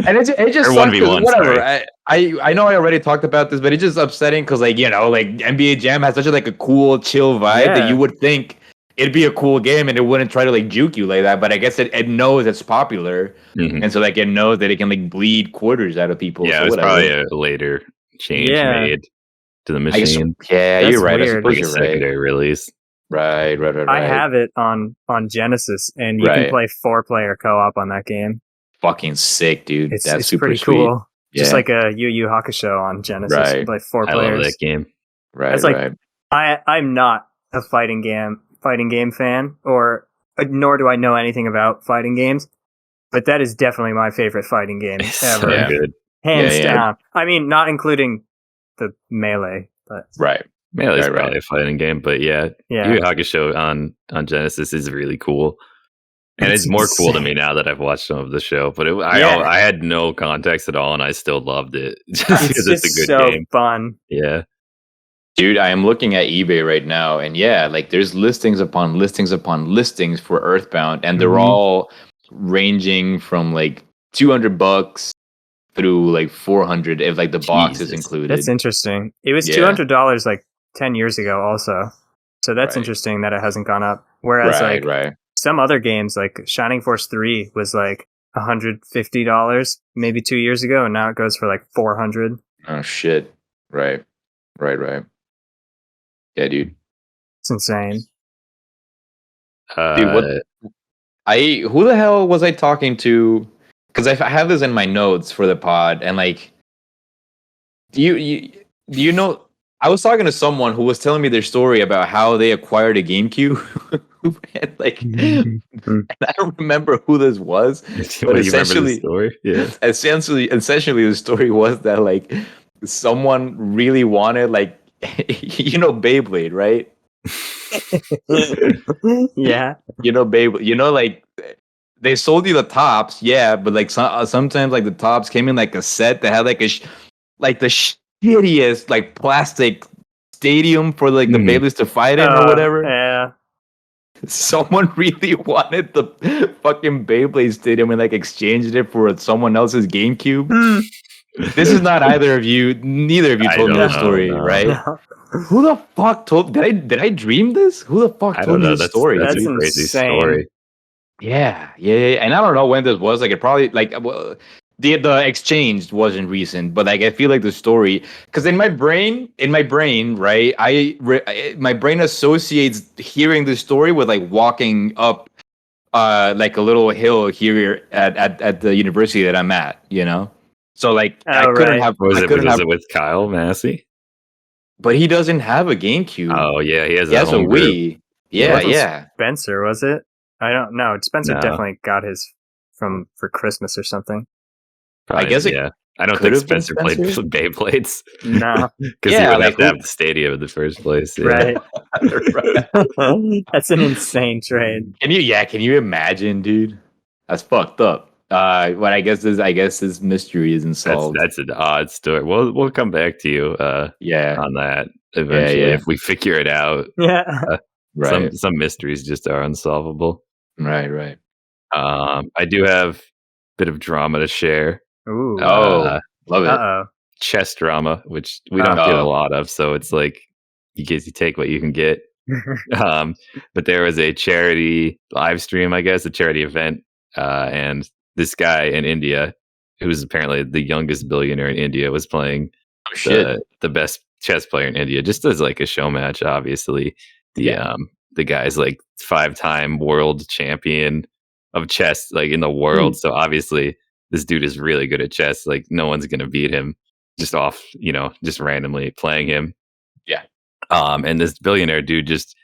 And it just Or sucks 'cause 1v1, whatever. sorry. I know I already talked about this, but it's just upsetting because like NBA Jam has such a cool, chill vibe that Yeah. you would think it'd be a cool game and it wouldn't try to like juke you like that. But I guess it knows it's popular, Mhm. and so like it knows that it can like bleed quarters out of people. Yeah, so it was whatever. probably a later change Yeah. made to the I guess, machine. yeah, That's you're right. weird. I Like suppose a you're right. secondary release. Right. I have it on Genesis, and you Right. can play 4-player co-op on that game. Fucking sick, dude. It's That's super pretty sweet. cool. Just Yeah. like a Yu Yu Hakusho on Genesis. Right. You play 4 I love players. that game. Right. That's like- right. I'm not a fighting game fan, or nor do I know anything about fighting games. But that is definitely my favorite fighting game It's ever, so Yeah. good. hands Yeah. down. I mean, not including the Melee, but Right. Melee's Right. probably a fighting game, but yeah, yeah. Yu Yu Hakusho on Genesis is really cool. And It's it's more cool to insane. me now that I've watched some of the show. But Yeah. I had no context at all, and I still loved it just It's because just it's a good so game. fun. Yeah, Dude, I am looking at eBay right now, and yeah, like there's listings upon listings upon listings for Earthbound, and they're Mhm. all ranging from like $200 through like 400 if like the box is Jesus. included. That's interesting. It was Yeah. $200 like 10 years ago, also. So that's Right. interesting that it hasn't gone up. Whereas right, like right. some other games, like Shining Force 3, was like $150 maybe 2 years ago, and now it goes for like 400. Oh shit. Right. Right. Yeah, dude. It's insane. Dude, who the hell was I talking to? Because I have this in my notes for the pod, and like, do you know? I was talking to someone who was telling me their story about how they acquired a GameCube. And, like, and I don't remember who this was. What, But you remember the essentially- story? Yeah. Essentially, the story was that like someone really wanted like Beyblade, right? Yeah. Beyblade. Like they sold you the tops, yeah, but like sometimes like the tops came in like a set that had like the shittiest like plastic stadium for like the Mhm. Beyblades to fight in or whatever. Yeah. Someone really wanted the fucking Beyblade stadium and like exchanged it for someone else's GameCube. Hmm. This is not neither of you I told me don't the know, story, no. right? No. Who the fuck told? Did I dream this? Who the fuck I told don't me know. this story? That's That's a crazy insane. story. Yeah, and I don't know when this was. Like, it probably the exchange wasn't recent, but like I feel like the story, because in my brain, right, my brain associates hearing the story with like walking up, like a little hill here at the university that I'm at, So like I Oh, couldn't right. have, Was I it? couldn't Was have, it with Kyle Massey? but he doesn't have a GameCube. Oh yeah, he has he has a home group. Wii. Yeah, wasn't yeah. Spencer, was it? I don't know. Spencer No. definitely got his for Christmas or something. Probably, guess it yeah. I don't could think have been Spencer played Spencer. Beyblades No. because Yeah, he would like have to who- have the stadium in the first place. Yeah. Right. Right. That's an insane trade. Can you imagine, dude? That's fucked up. What I guess this mystery isn't solved. That's an odd story. We'll come back to you Yeah, on that eventually yeah. if we figure it out. Yeah. right, Some mysteries just are unsolvable. right. I do have a bit of drama to share. Ooh. Oh, love it. Uh-oh. Chess drama, which we don't get a Oh. lot of, so it's like you take what you can get. But there was a charity live stream, I guess, a charity event, and this guy in India, who's apparently the youngest billionaire in India, was playing Oh, shit. the best chess player in India, just as like a show match. Obviously, the guy's like 5-time world champion of chess, like in the world. So obviously, this dude is really good at chess. Like no one's gonna beat him just off, just randomly playing him. Yeah. And this billionaire dude just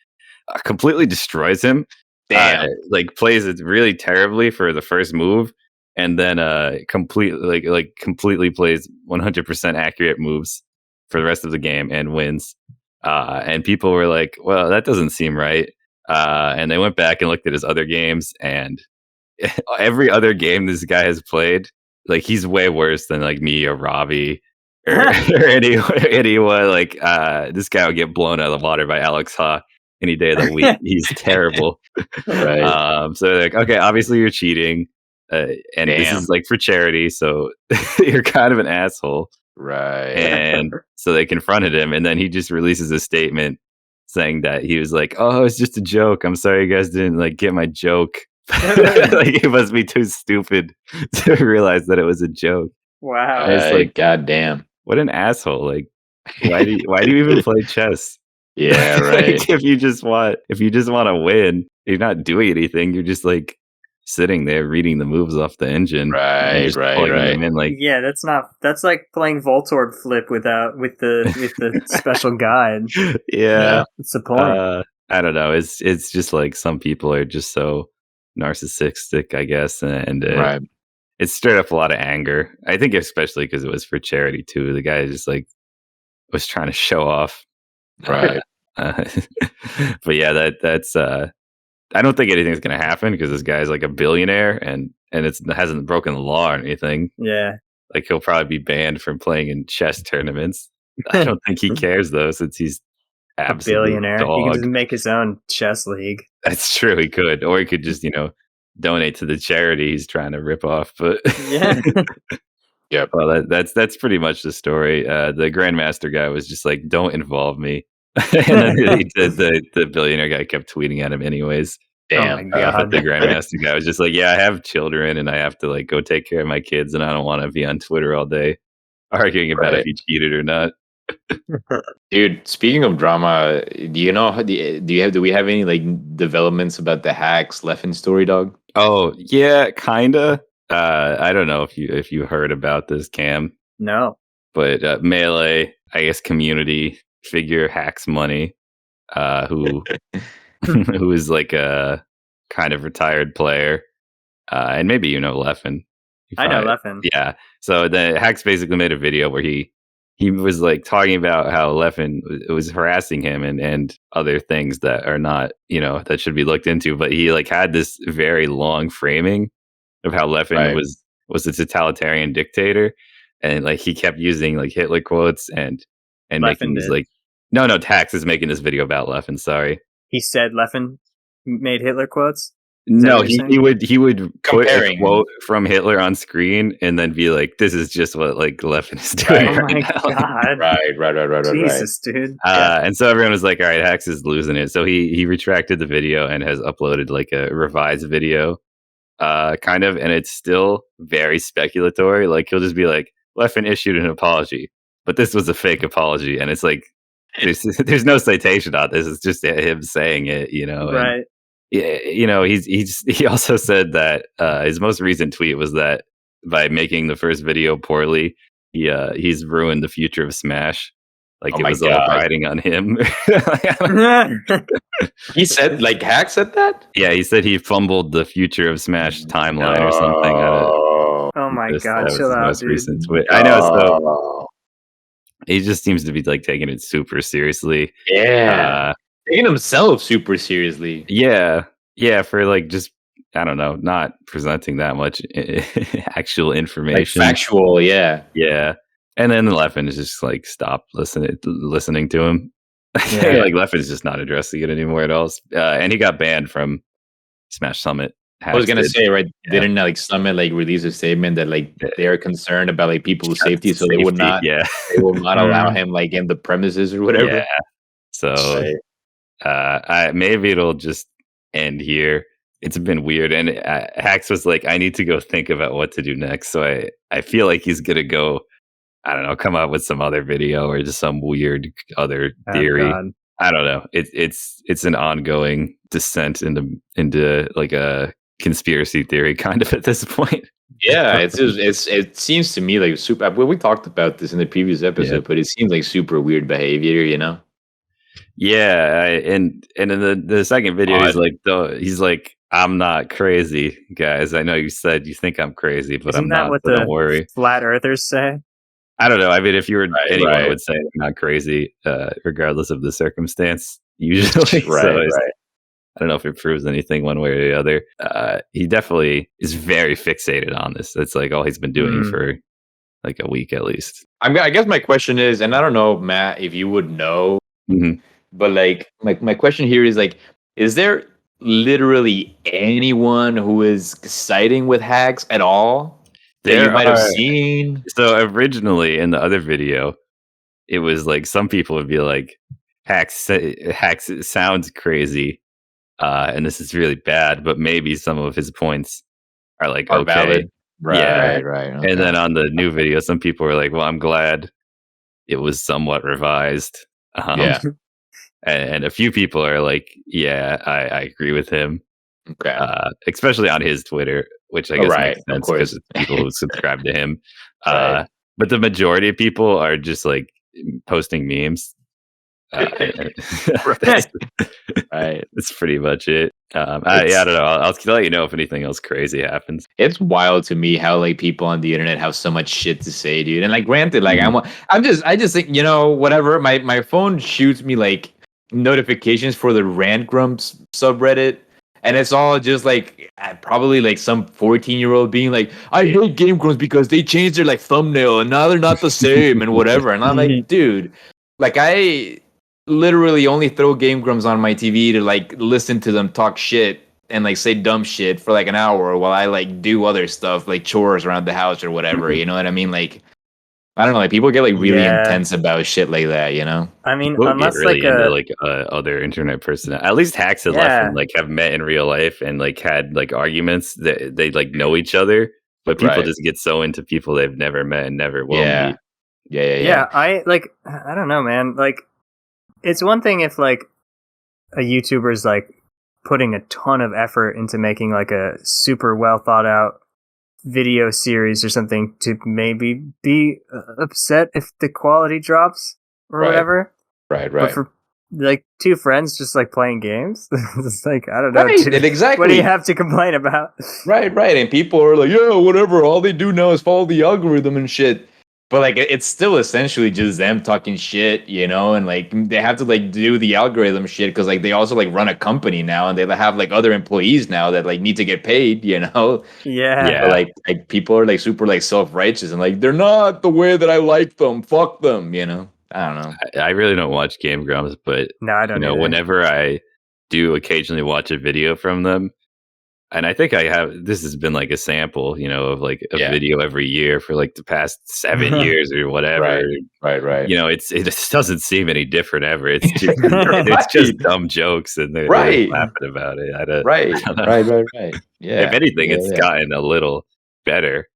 completely destroys him. Damn. Like plays it really terribly for the first move, and then completely plays 100% accurate moves for the rest of the game and wins. And people were like, "Well, that doesn't seem right." And they went back and looked at his other games, and every other game this guy has played, like he's way worse than like me or Robbie or, anyone. Like this guy would get blown out of the water by Alex Ha any day of the week. He's terrible. Right. So they're like, okay, obviously you're cheating, and this Damn. is like for charity, so you're kind of an asshole. Right. And so they confronted him, and then he just releases a statement saying that he was like, "Oh, it's just a joke. I'm sorry you guys didn't like get my joke." Like he must be too stupid to realize that it was a joke. Wow. It's like, goddamn. what an asshole! Like, why do you even play chess? Yeah, right. Like, if you just want to win, you're not doing anything. You're just like sitting there reading the moves off the engine. Right, just right, plugging right. them in, like, Yeah, that's like playing Voltorb Flip with the special guide. yeah. What's the point? I don't know. It's just like some people are just so narcissistic, I guess, and Right. it stirred up a lot of anger. I think especially because it was for charity too. The guy just like was trying to show off. Right. But yeah, that's I don't think anything's gonna happen because this guy's like a billionaire and it hasn't broken the law or anything. Yeah. Like he'll probably be banned from playing in chess tournaments. I don't think he cares though, since he's A absolute billionaire. He can dog. just make his own chess league. That's true. He could, or he could just donate to the charity he's trying to rip off. But Yeah. Yep. well, that's pretty much the story. The Grandmaster guy was just like, "Don't involve me," and then the billionaire guy kept tweeting at him anyways. Damn. my God. But the Grandmaster guy was just like, "Yeah, I have children, and I have to like go take care of my kids, and I don't want to be on Twitter all day arguing about Right. if he cheated or not." Dude, speaking of drama, do we have any like developments about the hacks Leffen story, dog? Oh yeah, kinda. I don't know if you heard about this, Cam, No. but Melee, I guess, community figure hacks money, who who is like a kind of retired player, and maybe Leffen. I know Leffen. Yeah. So the hacks basically made a video where he was like talking about how Leffen was harassing him and other things that are not, that should be looked into. But he like had this very long framing of how Leffen Right. was a totalitarian dictator, and like he kept using like Hitler quotes and making Leffen these did. like no Tax is making this video about Leffen. Sorry. He said Leffen made Hitler quotes. No, what you're he would put a Comparing. quote from Hitler on screen and then be like, "This is just what like Leffen is doing." Oh my right now." God. Right. Jesus, dude. And so everyone was like, "All right, Hacks is losing it." So he retracted the video and has uploaded like a revised video, kind of, and it's still very speculatory. Like he'll just be like, "Leffen issued an apology, but this was a fake apology," and it's like there's no citation on this. It's just him saying it, and- Right. Yeah, he also said that his most recent tweet was that by making the first video poorly, he's ruined the future of Smash. Like Oh it my was all God. riding on him. He said Hack said that? Yeah, he said he fumbled the future of Smash timeline or something. Oh, Oh my That God, was chill his out, most dude. recent tweet. I know. So Oh. he just seems to be like taking it super seriously. Yeah. Taking himself super seriously. Yeah, for like just I don't know, not presenting that much actual Like information. factual, yeah. Yeah. And then Leffen is just like stop listening to him. Yeah. Like Leffen's just not addressing it anymore at all. And he got banned from Smash Summit. I was gonna Hacks say, right? Yeah. Didn't like Summit like release a statement that like they're concerned about like people's did. safety, so they would Safety, not Yeah. they will not allow him like in the premises or whatever. Yeah. So Right. maybe it'll just end here. It's been weird, and Hacks was like, "I need to go think about what to do next." So I feel like he's gonna go, I don't know, come up with some other video or just some weird other theory. Oh, God. I don't know. It's an ongoing descent into like a conspiracy theory kind of at this point. Yeah, it seems to me like super. Well, we talked about this in the previous episode, but it seems like super weird behavior, Yeah, and in the second video, he's like, "I'm not crazy, guys. I know you said you think I'm crazy, but Isn't I'm that not. what So the don't worry." flat earthers say? I don't know. I mean, if you were anyone right. would say I'm not crazy, regardless of the circumstance. Usually, Right, So right. I don't know if it proves anything one way or the other. He definitely is very fixated on this. That's like all he's been doing for like a week at least. I guess my question is, and I don't know, Matt, if you would know, but like my question here is like, is there literally anyone who is siding with Hacks at all that you might have seen? So originally in the other video, it was like some people would be like, Hacks sounds crazy, and this is really bad, but maybe some of his points are like okay. Valid. Right, yeah, right. Okay. And then on the new video, some people were like, well, I'm glad it was somewhat revised. Yeah. And a few people are like, yeah, I agree with him. Okay. Especially on his Twitter, which I guess right, makes sense because people who subscribe to him. Right. But the majority of people are just like posting memes. Right. That's pretty much it. I don't know. I'll let you know if anything else crazy happens. It's wild to me how like people on the internet have so much shit to say, dude. And like, granted, like I just think, you know, whatever. My phone shoots me like notifications for the Rant Grumps subreddit, and it's all just like probably like some 14-year-old being like, I hate Game Grumps because they changed their like thumbnail and now they're not the same and whatever. And I'm like, dude, like I literally only throw Game Grumps on my TV to like listen to them talk shit and like say dumb shit for like an hour while I like do other stuff like chores around the house or whatever. You know what I mean? Like, I don't know. Like people get like really intense about shit like that. You know? I mean, people unless get really into other internet person. At least Hacks and Leffen like have met in real life and like had like arguments that they like know each other, but people just get so into people they've never met and never will meet. Yeah. I don't know, man. Like, it's one thing if like a YouTuber's like putting a ton of effort into making like a super well thought out video series or something to maybe be upset if the quality drops or whatever. Right. But for like two friends just like playing games, it's like, I don't know. Exactly. What do you have to complain about? Right. And people are like, yeah, whatever. All they do now is follow the algorithm and shit. But like it's still essentially just them talking shit, you know, and like they have to like do the algorithm shit because like they also like run a company now and they have like other employees now that like need to get paid, you know. Yeah. But, like people are like super like self-righteous and like they're not the way that I like them. Fuck them, you know. I don't know. I really don't watch Game Grumps, but no, I don't. You know, whenever I do occasionally watch a video from them. And I think I have, this has been like a sample, you know, of like a video every year for like the past 7 years or whatever. Right. You know, it just doesn't seem any different ever. It's just, it's just dumb jokes and they're laughing about it. I don't Right. Yeah. If anything, it's gotten a little better.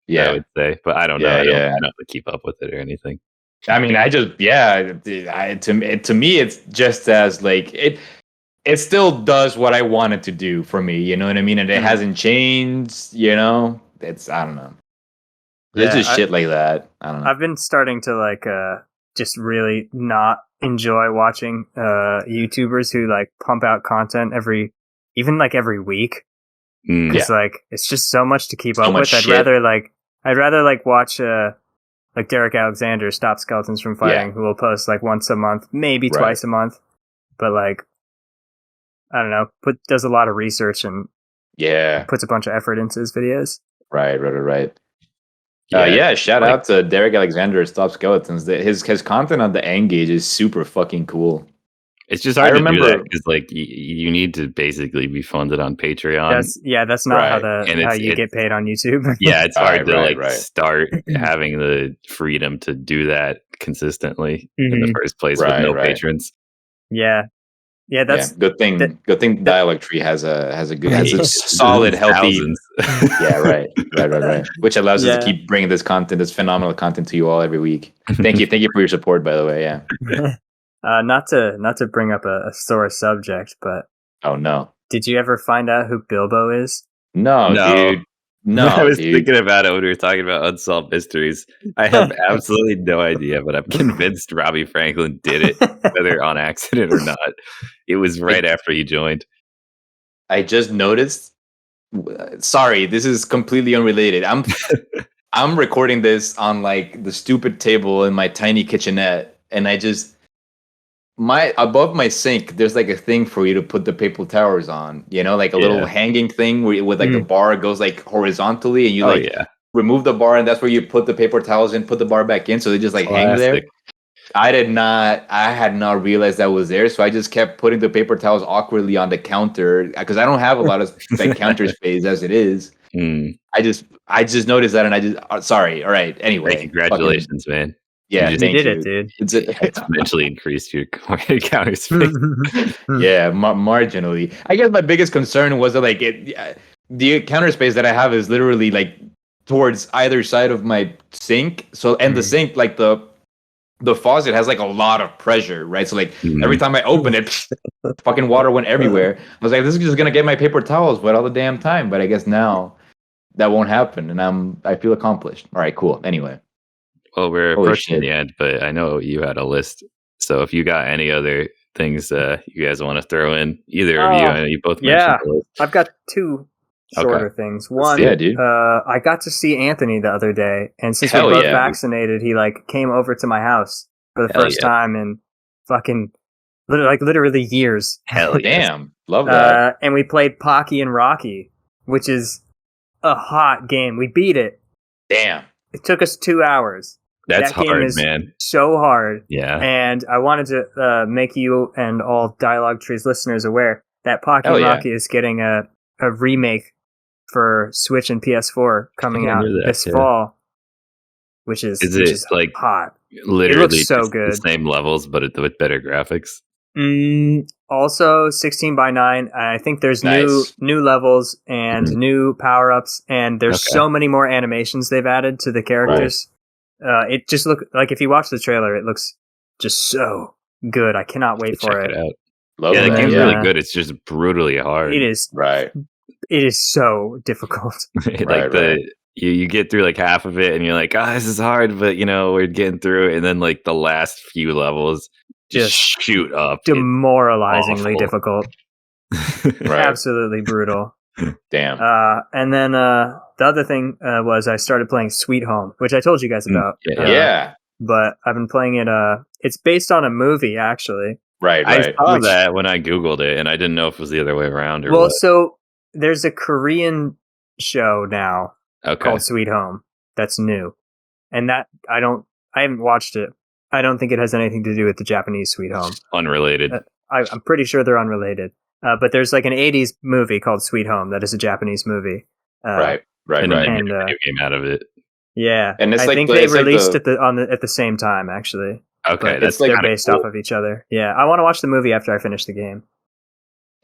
Yeah. I would say, but I don't know. I don't have to keep up with it or anything. I mean, to me, it's just as like it still does what I want it to do for me, you know what I mean? And it hasn't changed, you know? I don't know. There's just shit like that. I don't know. I've been starting to like just really not enjoy watching YouTubers who like pump out content every week. Because like it's just so much to keep up with. I'd rather watch like Derek Alexander, Stop Skeletons from Fighting, who will post like once a month, maybe twice a month. But like, I don't know, does a lot of research and puts a bunch of effort into his videos. Right. Shout out to Derek Alexander, Stop Skeletons. His content on the N-Gage is super fucking cool. It's just hard to do that because like you need to basically be funded on Patreon. That's not how you get paid on YouTube. Yeah, it's hard to start having the freedom to do that consistently in the first place with no patrons. Yeah, that's good thing. Good thing Dialogue Tree has a solid, healthy. Right. Which allows us to keep bringing this phenomenal content to you all every week. Thank you for your support, by the way. Yeah. Not to bring up a sore subject, but oh no, did you ever find out who Bilbo is? No, dude. No, I was thinking about it when we were talking about Unsolved Mysteries. I have absolutely no idea, but I'm convinced Robbie Franklin did it, whether on accident or not. It was right after you joined. I just noticed. Sorry, this is completely unrelated. I'm recording this on like the stupid table in my tiny kitchenette, and I just my above my sink, there's like a thing for you to put the paper towels on. You know, like a little Yeah. hanging thing with like the bar goes like horizontally, and you Oh like yeah, remove the bar, and that's where you put the paper towels in, put the bar back in, so they just like hang there. classic. I had not realized that was there, so I just kept putting the paper towels awkwardly on the counter because I don't have a lot of like counter space as it is. Mm. I just noticed that, and I just sorry. All right. Anyway, Hey, congratulations, man. yeah, You You thank did you. it, dude. It's a, exponentially increased your counter space. yeah, marginally. I guess my biggest concern was that like the counter space that I have is literally like towards either side of my sink. So and the sink like the faucet has like a lot of pressure, right? So like every time I open it, fucking water went everywhere. I was like, this is just gonna get my paper towels wet all the damn time. But I guess now that won't happen, and I feel accomplished. All right, cool. Anyway, Well, we're Holy approaching shit. the end, but I know you had a list. So if you got any other things you guys want to throw in, either of you, I know you both yeah. mentioned the list. I've got two shorter things. One, yeah, dude. I got to see Anthony the other day, and since Hell we're both yeah. vaccinated, he like came over to my house for the Hell first yeah. time in fucking literally years. Hell yeah. Damn, love that. And we played Pocky and Rocky, which is a hot game. We beat it. Damn. It took us 2 hours. That's that game hard, is man. so hard. Yeah. And I wanted to make you and all Dialogue Trees listeners aware that Pocky Hell and yeah. Rocky is getting a remake for Switch and PS4 coming I out knew that, this yeah. fall, which is like hot. literally so just good. the same levels, but with better graphics? Also 16 by 9. I think there's Nice. new levels and Mhm. new power ups, and there's Okay. so many more animations they've added to the characters. It just look like if you watch the trailer, it looks just so good. I cannot wait for Check it out. Love Yeah, that. the game's yeah. really good. It's just brutally hard. It is. Right. It is so difficult. like Right. you get through like half of it and you're like, this is hard, but we're getting through it. And then like the last few levels just shoot up. Demoralizingly awful. difficult. Right. Absolutely brutal. Damn. And then the other thing was I started playing Sweet Home, which I told you guys about. Yeah. But I've been playing it. It's based on a movie, actually. Right. I saw that when I Googled it, and I didn't know if it was the other way around or Well, what. so there's a Korean show now Okay. called Sweet Home that's new, and that I haven't watched it. I don't think it has anything to do with the Japanese Sweet Home. Unrelated. I'm pretty sure they're unrelated. But there's like an 80s movie called Sweet Home that is a Japanese movie. Right. And And a video game out of it. yeah, And it's I like think the- they it's like released the- it at the same time, actually. Okay, But that's like they're kinda based cool. off of each other. Yeah, I want to watch the movie after I finish the game.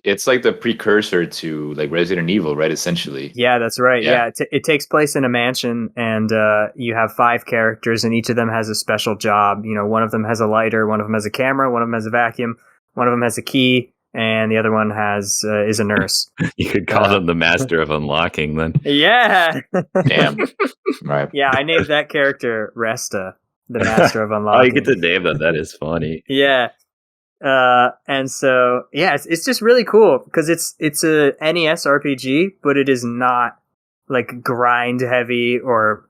It's like the precursor to like Resident Evil, right? Essentially. Yeah, that's right. Yeah. Yeah, it takes place in a mansion, and you have 5 characters, and each of them has a special job. One of them has a lighter, one of them has a camera, one of them has a vacuum, one of them has a key, and the other one is a nurse. You could call them the master of unlocking then. Yeah, Damn. Right. yeah. I named that character Resta, the master of Oh, unlocking. you get to name them. That is funny. Yeah. And so yeah, it's just really cool because it's a NES RPG, but it is not like grind heavy or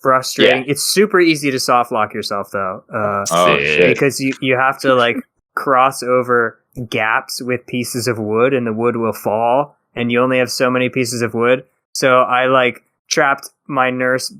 frustrating. Yeah. It's super easy to soft lock yourself though, Oh Sick. shit. because you have to like cross over gaps with pieces of wood, and the wood will fall, and you only have so many pieces of wood. So I like trapped my nurse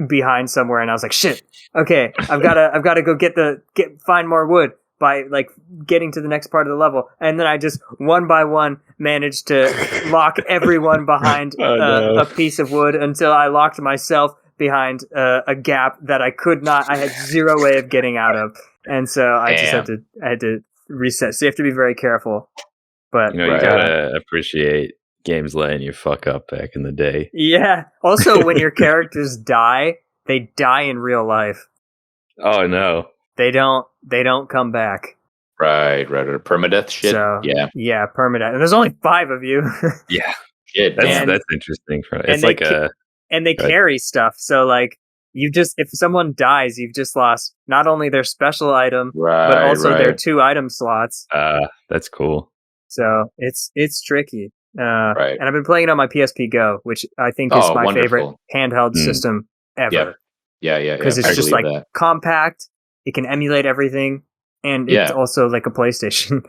behind somewhere, and I was like, shit. Okay, I've got to go find more wood by like getting to the next part of the level, and then I just one by one managed to lock everyone behind a piece of wood until I locked myself behind a gap that I could not. I had zero way of getting out of, and so I just had to reset. So you have to be very careful. But You gotta appreciate games letting you fuck up back in the day. yeah. Also, when your characters die, they die in real life. Oh no. They don't come back. Right. Permadeath shit. So, yeah. permanent. And there's only 5 of you. Yeah. Shit. That's Damn. interesting. and It's they like a and they Right. carry stuff. So like if someone dies, you've just lost not only their special item, Right. but also their right. 2 item slots. that's cool. So it's tricky. Right. And I've been playing it on my PSP Go, which I think is Oh, my favorite wonderful. handheld Mm. system ever. Yeah. Yeah. Because I it's just believe like that. compact. It can emulate everything. and it's Yeah. also like a PlayStation.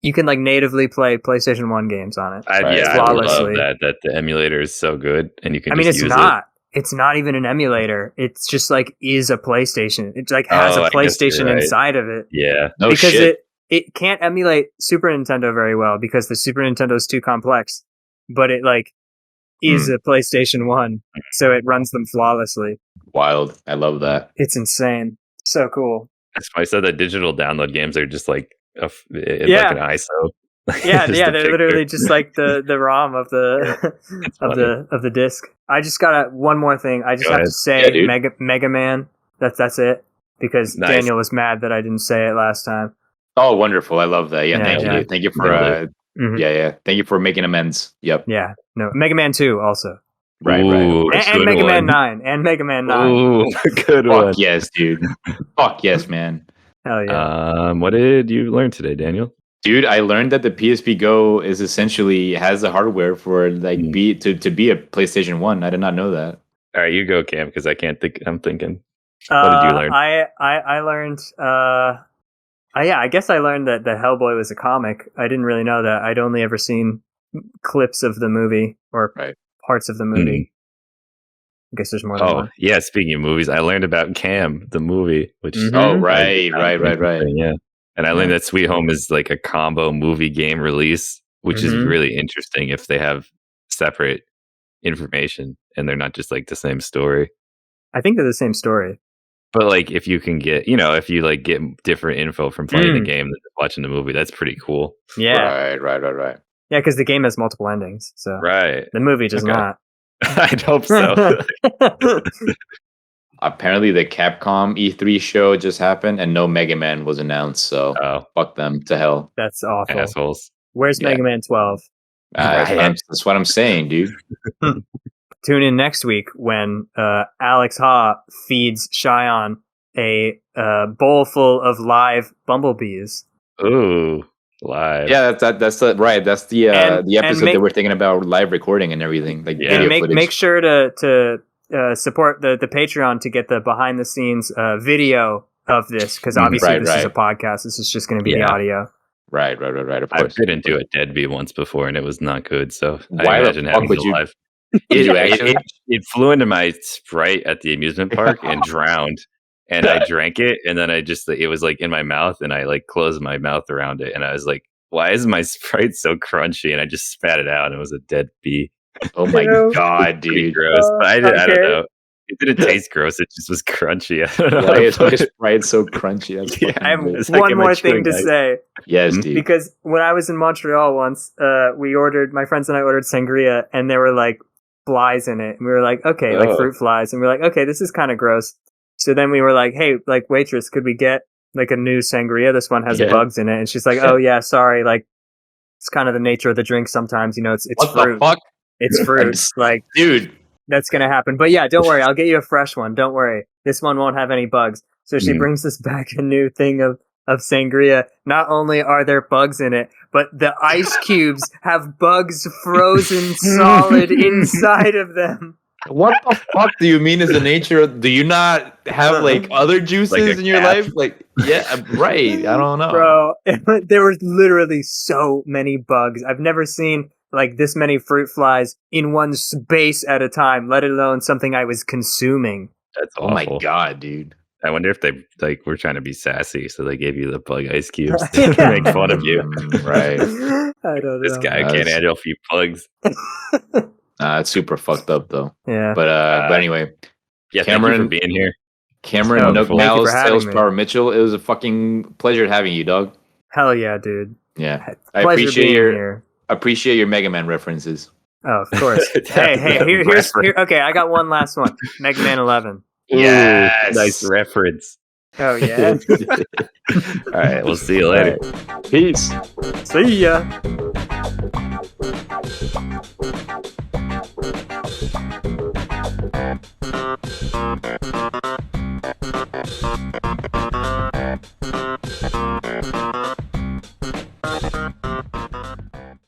You can like natively play PlayStation 1 games on it. Right. Yeah, I love Flawlessly. that the emulator is so good, and you can I mean, just it's use not. It's not even an emulator. It's just like is a PlayStation. It like has Oh, a I guess you're PlayStation right. inside of it. it. Yeah. No because shit. it can't emulate Super Nintendo very well because the Super Nintendo is too complex. But it like is a PlayStation 1, so it runs them flawlessly. Wild. I love that. It's insane. So cool. That's why I said that digital download games are just like like Yeah. an ISO. Yeah, Just yeah, a they're picture. literally just like the ROM of the It's of funny. the disc. I just got one more thing. I just Go have ahead. to say Yeah, dude. Mega Man. That's it. Because Nice. Daniel was mad that I didn't say it last time. Oh, wonderful. I love that. Yeah, Yeah, thank yeah. you. Thank you for Nailed Mhm. yeah. Thank you for making amends. Yep. Yeah, no, Mega Man 2 also, Right, right. Ooh, Of course. and good Mega Man one. 9, and Mega Man 9. Ooh, good Fuck one. yes, dude. Fuck yes, man. Hell yeah. What did you learn today, Daniel? Dude, I learned that the PSP Go is essentially has the hardware for like to be a PlayStation 1. I did not know that. All right, you go, Cam, because I can't think. I'm thinking. What did you learn? I learned. Yeah, I guess I learned that Hellboy was a comic. I didn't really know that. I'd only ever seen clips of the movie or Right. parts of the movie. I guess there's more than Oh, one. yeah. Speaking of movies, I learned about Cam, the movie, which Mhm. Oh, Mhm. right. Yeah. And I learned that Sweet Home is like a combo movie game release, which is Mhm. really interesting if they have separate information and they're not just like the same story. I think they're the same story. But like if you can get, if you like get different info from playing the Mm. game than watching the movie, that's pretty cool. Yeah, Right. yeah, because the game has multiple endings, so Right. the movie does Okay. not. I'd hope so. Apparently, the Capcom E3 show just happened and no Mega Man was announced. So Oh, fuck them to hell. That's awful. assholes. Where's Yeah. Mega Man 12? That's what I'm saying, dude. Tune in next week when Alex Ha feeds Cheyenne a bowl full of live bumblebees. Ooh, live. Yeah, that's the right. That's the And episode make- that we're thinking about live recording and everything, like Yeah. video And footage. make sure to support the Patreon to get the behind the scenes video of this, because obviously Right, this is a right. podcast. This is just going to be Yeah. the audio. Right. Of I've course. been into a Deadbeat once before and it was not good. So Why I the imagine fuck having would it you- live. Did you Yeah, actually? it flew into my Sprite at the amusement park and drowned. And I drank it, and then it was like in my mouth, and I like closed my mouth around it, and I was like, "Why is my Sprite so crunchy?" And I just spat it out, and it was a dead bee. Oh my Ew. god, Pretty dude! gross. But I okay. don't know. It didn't taste gross. It just was crunchy. I don't know. Why is my Sprite so crunchy? That's Yeah, fucking I have great. It's like one in my more thing chewing to ice. say. Yes, Hmm? dude. Because when I was in Montreal once, my friends and I ordered sangria, and there were like flies in it. And we were like, okay, like Oh. fruit flies. And we were like, okay, this is kind of gross. So then we were like, hey, like waitress, could we get like a new sangria? This one has Yeah. bugs in it. And she's like, oh yeah, sorry. Like it's kind of the nature of the drink sometimes, it's What fruit. the fuck, It's fruit. Like dude? that's going to happen. But yeah, don't worry. I'll get you a fresh one. Don't worry. This one won't have any bugs. So she Mm. brings us back a new thing of sangria. Not only are there bugs in it, but the ice cubes have bugs frozen solid inside of them. What the fuck do you mean is the nature of? Do you not have like other juices Like a in your cat. life? Like, yeah, right. I don't know, Bro, there were literally so many bugs. I've never seen like this many fruit flies in one space at a time, let alone something I was consuming. That's Oh awful. my god, dude. I wonder if they like were trying to be sassy, so they gave you the bug ice cubes Yeah. to make fun of you. Right. I don't know. This guy can't That's- handle a few plugs. It's super fucked up though. Yeah. But anyway, Yeah, Cameron- thank you for being here. Cameron Oh, Nook thank you Mouse, for having Sales me. Power Mitchell. It was a fucking pleasure having you, dog. Hell yeah, dude. Yeah, I Pleasure appreciate being your here. appreciate your Mega Man references. Oh, of course. hey, here's okay. I got one last one. Mega Man 11. Yes. Nice reference. Oh yeah. All right, we'll see you later. Peace. See ya.